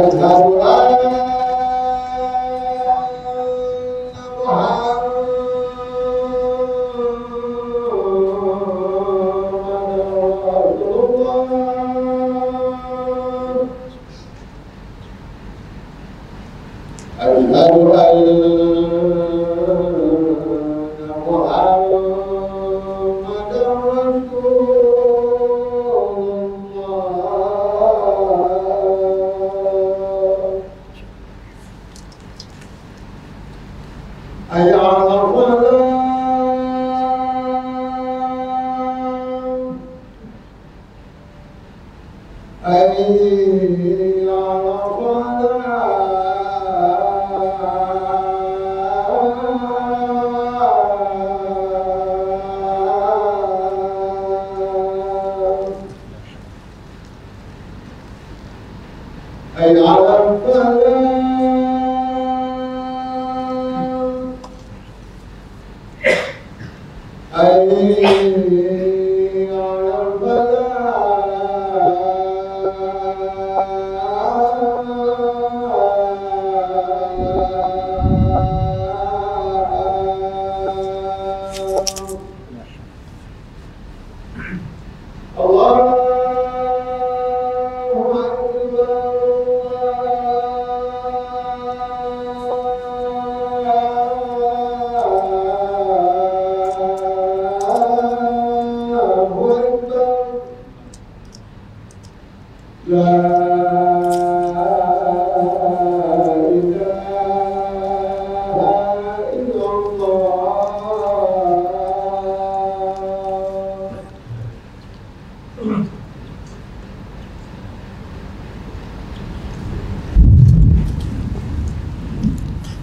Allahu Akbar.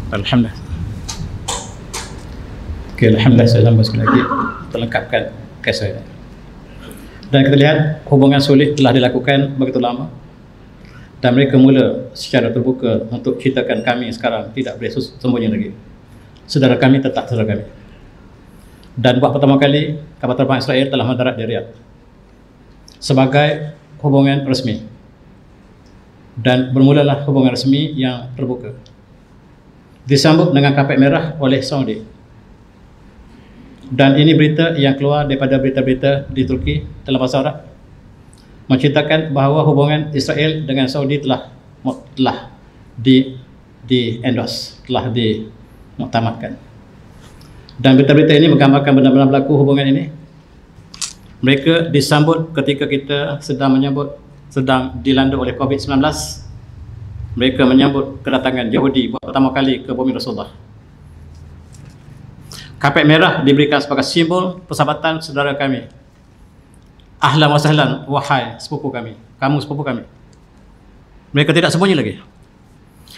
Alhamdulillah. Okey, alhamdulillah saya sambung sekali lagi terlengkapkan kes saya. Dan kita lihat hubungan sulh telah dilakukan begitu lama dan mereka mula secara terbuka untuk ceritakan kami sekarang tidak boleh sembunyi lagi. Saudara kami tetap saudara kami. Dan buat pertama kali kapal terbang Israel telah mendarat di Riyadh sebagai hubungan resmi. Dan bermulalah hubungan resmi yang terbuka. Disambut dengan kapet merah oleh Saudi. Dan ini berita yang keluar daripada berita-berita di Turki dalam bahasa Arab menceritakan bahawa hubungan Israel dengan Saudi telah di-endorse, telah dimuktamadkan. Dan berita-berita ini menggambarkan benar-benar berlaku hubungan ini. Mereka disambut ketika kita sedang dilanda oleh COVID-19. Mereka menyambut kedatangan Yahudi buat pertama kali ke bumi Rasulullah. Kapet merah diberikan sebagai simbol persahabatan saudara kami. Ahlan wa sahlan, wahai sepupu kami, kamu sepupu kami. Mereka tidak sembunyi lagi.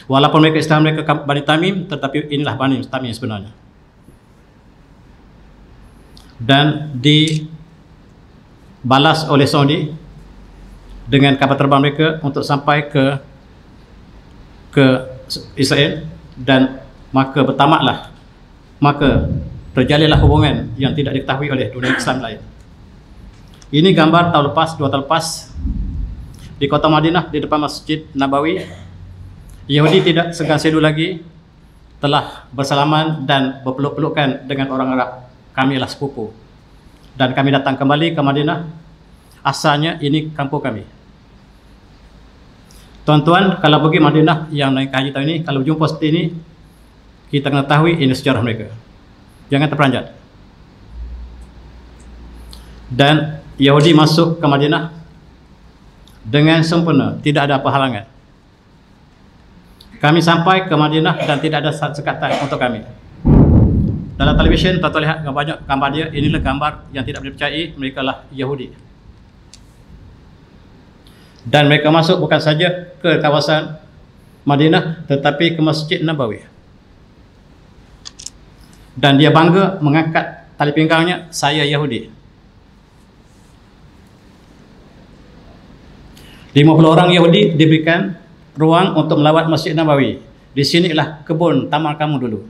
Walaupun mereka istilah mereka Bani Tamim, tetapi inilah Bani Tamim sebenarnya. Dan dibalas oleh Saudi dengan kapal terbang mereka untuk sampai ke Israel, dan maka terjalinlah hubungan yang tidak diketahui oleh dunia Islam lain. Ini gambar tahun lepas, 2 tahun lepas di kota Madinah, di depan Masjid Nabawi. Yahudi tidak segan sedu lagi, telah bersalaman dan berpeluk-pelukan dengan orang Arab. Kami adalah sepupu dan kami datang kembali ke Madinah. Asalnya ini kampung kami. Tuan-tuan, kalau pergi Madinah yang naik haji tahun ini, kalau jumpa seperti ini, kita kena tahu ini sejarah mereka. Jangan terperanjat. Dan Yahudi masuk ke Madinah dengan sempurna, tidak ada apa halangan. Kami sampai ke Madinah dan tidak ada sekatan untuk kami. Dalam televisyen, tuan-tuan lihat banyak gambar dia. Inilah gambar yang tidak boleh dipercayai. Mereka lah Yahudi. Dan mereka masuk bukan saja ke kawasan Madinah, tetapi ke Masjid Nabawi. Dan dia bangga mengangkat tali pinggangnya, saya Yahudi. 50 orang Yahudi diberikan ruang untuk melawat Masjid Nabawi. Di sinilah kebun tamar kamu dulu.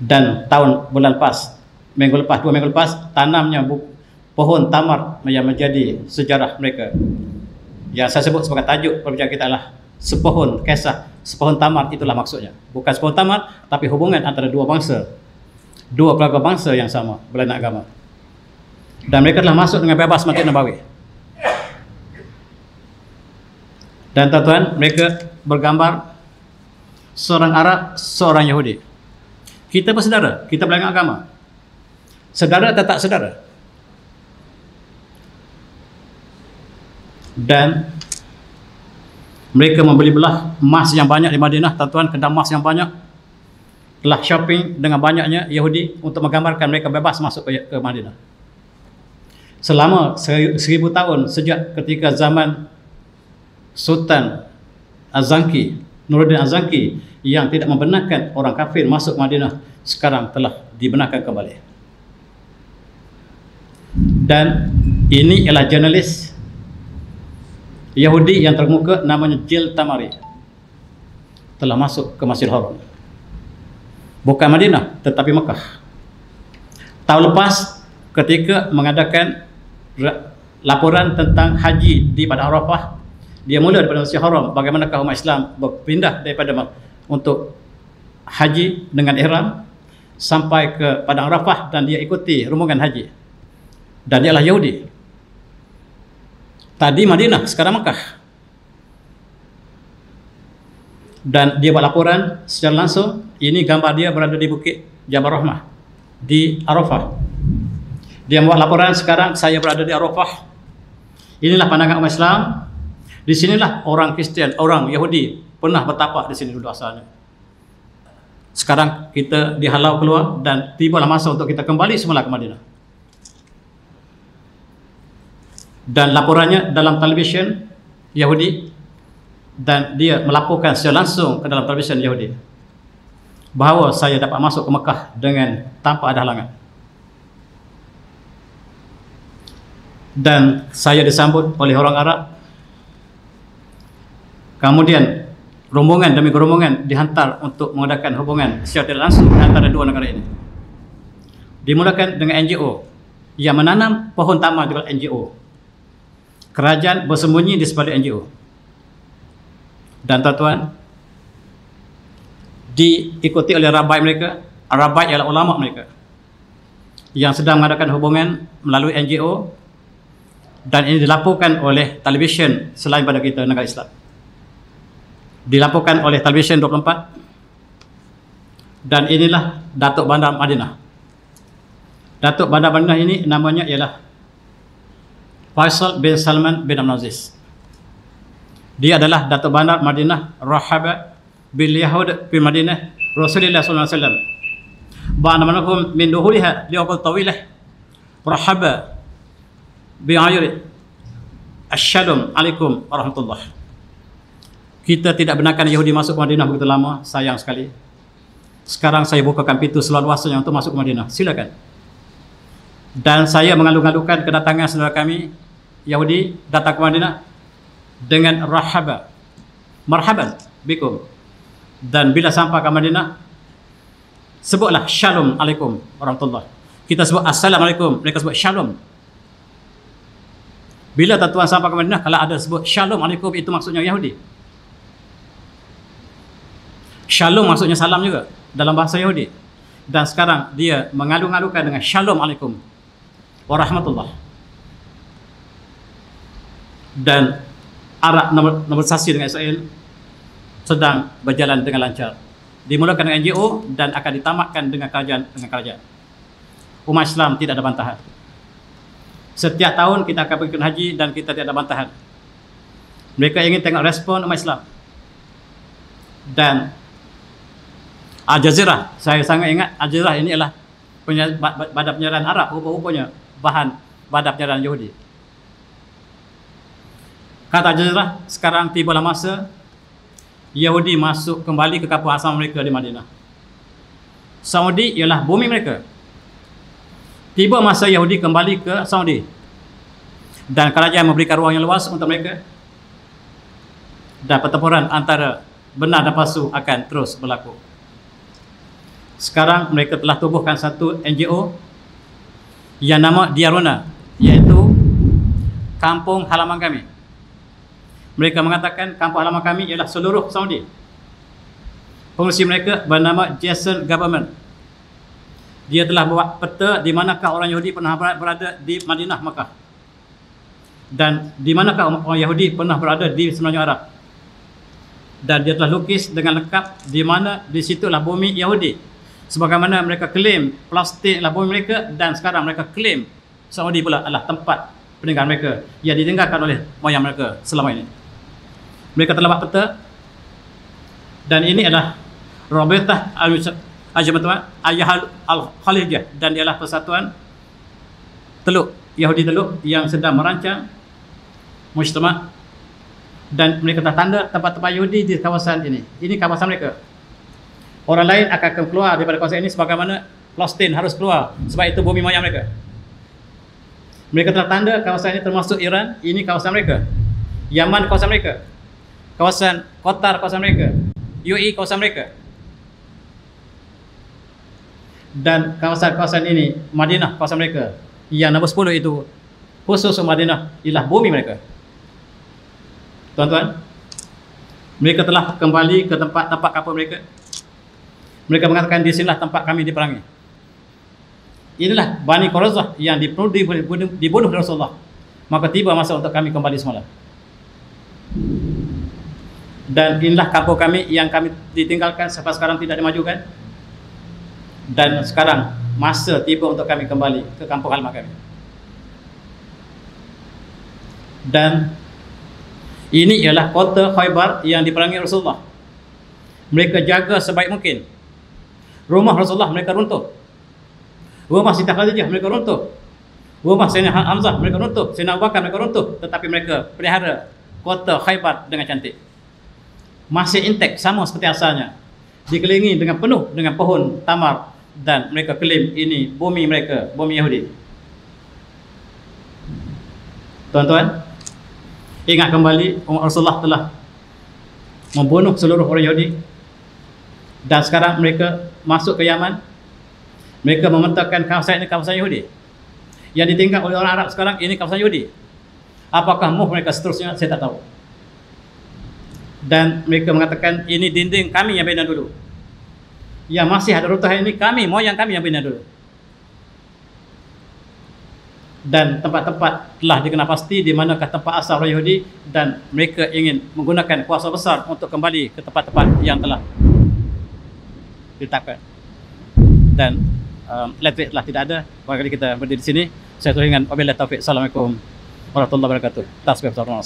Dan bulan lepas, minggu lepas, 2 minggu lepas, tanamnya pohon tamar yang menjadi sejarah mereka. Yang saya sebut sebagai tajuk perbincangan kita adalah sepohon kisah, sepohon tamar, itulah maksudnya. Bukan sepohon tamar, tapi hubungan antara dua bangsa, dua keluarga bangsa yang sama, berlainan agama. Dan mereka telah masuk dengan bebas Masjid Nabawi. Dan tuan-tuan, mereka bergambar seorang Arab, seorang Yahudi. Kita bersaudara, kita berlainan agama. Saudara tetap saudara. Dan mereka membeli belah emas yang banyak di Madinah, tuan-tuan, kedai emas yang banyak. Telah shopping dengan banyaknya Yahudi untuk menggambarkan mereka bebas masuk ke Madinah. Selama 1000 tahun sejak ketika zaman Sultan Az-Zanki, Nuruddin Az-Zanki, yang tidak membenarkan orang kafir masuk Madinah, sekarang telah dibenarkan kembali. Dan ini ialah jurnalis Yahudi yang terkemuka, namanya Jil Tamari, telah masuk ke Masjidil Haram. Bukan Madinah, tetapi Mekah. Tahun lepas ketika mengadakan laporan tentang haji di Padang Arafah, dia mula daripada Masjidil Haram, bagaimanakah umat Islam berpindah daripada untuk haji dengan ihram sampai ke Padang Arafah, dan dia ikuti rombongan haji. Dan dia adalah Yahudi. Tadi Madinah, sekarang Mekah. Dan dia buat laporan secara langsung. Ini gambar dia berada di Bukit Jabal Rahmah di Arafah. Dia buat laporan, sekarang saya berada di Arafah. Inilah pandangan umat Islam. Di sinilah orang Kristian, orang Yahudi pernah bertapak di sini dulu asalnya. Sekarang kita dihalau keluar dan tibalah masa untuk kita kembali semula ke Madinah. Dan laporannya dalam televisyen Yahudi dan dia melaporkan secara langsung ke dalam televisi Yahudi bahawa saya dapat masuk ke Mekah dengan tanpa ada halangan. Dan saya disambut oleh orang Arab. Kemudian rombongan demi rombongan dihantar untuk mengadakan hubungan secara tidak langsung antara dua negara ini. Dimulakan dengan NGO yang menanam pohon tamar juga NGO. Kerajaan bersembunyi di sebalik NGO. Dan tuan-tuan, diikuti oleh rabai mereka. Rabai ialah ulama mereka yang sedang mengadakan hubungan melalui NGO, dan ini dilaporkan oleh televisyen selain pada kita negara Islam. Dilaporkan oleh televisyen 24, dan inilah Datuk Bandar Madinah. Datuk Bandar Madinah ini namanya ialah Faisal bin Salman bin Abdul Aziz. Dia adalah Datuk Bandar Madinah Rahaba bil Yahud fi Madinah Rasulullah sallallahu alaihi wasallam. Ba'da manahum min duhuliha liwaqt tawilah rahaba bi ayri assalamu alaikum warahmatullah. Kita tidak benarkan Yahudi masuk ke Madinah begitu lama, sayang sekali. Sekarang saya bukakan pintu seluas-luasnya untuk masuk ke Madinah. Silakan. Dan saya mengalu-alukan kedatangan saudara kami Yahudi datang ke Madinah dengan rahaba, marhaban bikum. Dan bila sampai ke Madinah, sebutlah shalom alaikum warahmatullah. Kita sebut assalamualaikum, mereka sebut shalom. Bila tuan sampai ke Madinah, kalau ada sebut shalom alaikum, itu maksudnya Yahudi. Shalom maksudnya salam juga dalam bahasa Yahudi. Dan sekarang dia mengalu-alukan dengan shalom alaikum warahmatullah. Dan Arab negosiasi dengan Israel sedang berjalan dengan lancar. Dimulakan dengan NGO dan akan ditamatkan dengan kerajaan. Umat Islam tidak ada bantahan. Setiap tahun kita akan pergi ke haji dan kita tidak ada bantahan. Mereka ingin tengok respon umat Islam. Dan Al Jazeera, saya sangat ingat Al Jazeera ini adalah badan penyiaran Arab, rupa-rupanya bahan badan penyiaran Yahudi. Kata Al Jazeera, sekarang tibalah masa Yahudi masuk kembali ke kampung asal mereka di Madinah. Saudi ialah bumi mereka. Tiba masa Yahudi kembali ke Saudi, dan kerajaan memberikan ruang yang luas untuk mereka, dan pertempuran antara benar dan palsu akan terus berlaku. Sekarang mereka telah tubuhkan satu NGO yang nama Diaruna, iaitu kampung halaman kami. Mereka mengatakan kampung halaman kami ialah seluruh Saudi. Pengurusi mereka bernama Jason Government. Dia telah buat peta di manakah orang Yahudi pernah berada di Madinah, Makkah, dan di manakah orang Yahudi pernah berada di semenanjung Arab. Dan dia telah lukis dengan lengkap di mana di situlah bumi Yahudi. Sebagaimana mereka klaim Palestin adalah bumi mereka, dan sekarang mereka klaim Saudi pula adalah tempat peninggalan mereka yang ditinggalkan oleh moyang mereka selama ini. Mereka telah buat peta, dan ini adalah Rabitah Al-Jamaah Al-Khalijah, dan ialah persatuan Teluk Yahudi Teluk yang sedang merancang mujtama', dan mereka telah tanda tempat-tempat Yahudi di kawasan ini. Ini kawasan mereka. Orang lain akan keluar daripada kawasan ini sebagaimana Palestin harus keluar, sebab itu bumi moyang mereka. Mereka telah tanda kawasan ini termasuk Iran, ini kawasan mereka. Yaman kawasan mereka. Kawasan Qatar kawasan mereka. UAE kawasan mereka. Dan kawasan-kawasan ini Madinah kawasan mereka. Yang nombor 10 itu khusus Madinah ialah bumi mereka. Tuan-tuan, mereka telah kembali ke tempat-tempat kampung mereka. Mereka mengatakan di sinilah tempat kami diperangi. Inilah Bani Quraidah yang dibunuh Rasulullah. Maka tiba masa untuk kami kembali semula. Dan inilah kampung kami yang kami ditinggalkan sampai sekarang tidak dimajukan. Dan sekarang masa tiba untuk kami kembali ke kampung halaman kami. Dan ini ialah kota Khaybar yang diperangi Rasulullah. Mereka jaga sebaik mungkin. Rumah Rasulullah mereka runtuh. Rumah Siti Khadijah mereka runtuh. Rumah Sayyidina Hamzah mereka runtuh. Sayyidina Abu Bakar mereka runtuh. Tetapi mereka pelihara kota Khaybar dengan cantik. masih intek sama seperti asalnya, dikelilingi dengan penuh dengan pohon tamar, dan mereka klaim ini bumi mereka, bumi Yahudi. Tuan-tuan, ingat kembali Rasulullah telah membunuh seluruh orang Yahudi, dan sekarang mereka masuk ke Yaman. Mereka memetakan kawasan ini kawasan Yahudi yang ditinggal oleh orang Arab sekarang, ini kawasan Yahudi. Apakah move mereka seterusnya, saya tak tahu. Dan mereka mengatakan ini dinding kami yang bina dulu, yang masih ada runtuhan ini kami, moyang kami yang bina dulu. Dan tempat-tempat telah dikenal pasti di manakah tempat asal orang Yahudi, dan mereka ingin menggunakan kuasa besar untuk kembali ke tempat-tempat yang telah ditetapkan. Dan elektrik telah tidak ada. Barangkali kita berdiri di sini. Saya tuliskan wabillahi taufiq. Assalamualaikum warahmatullahi wabarakatuh. Tasbih bersama.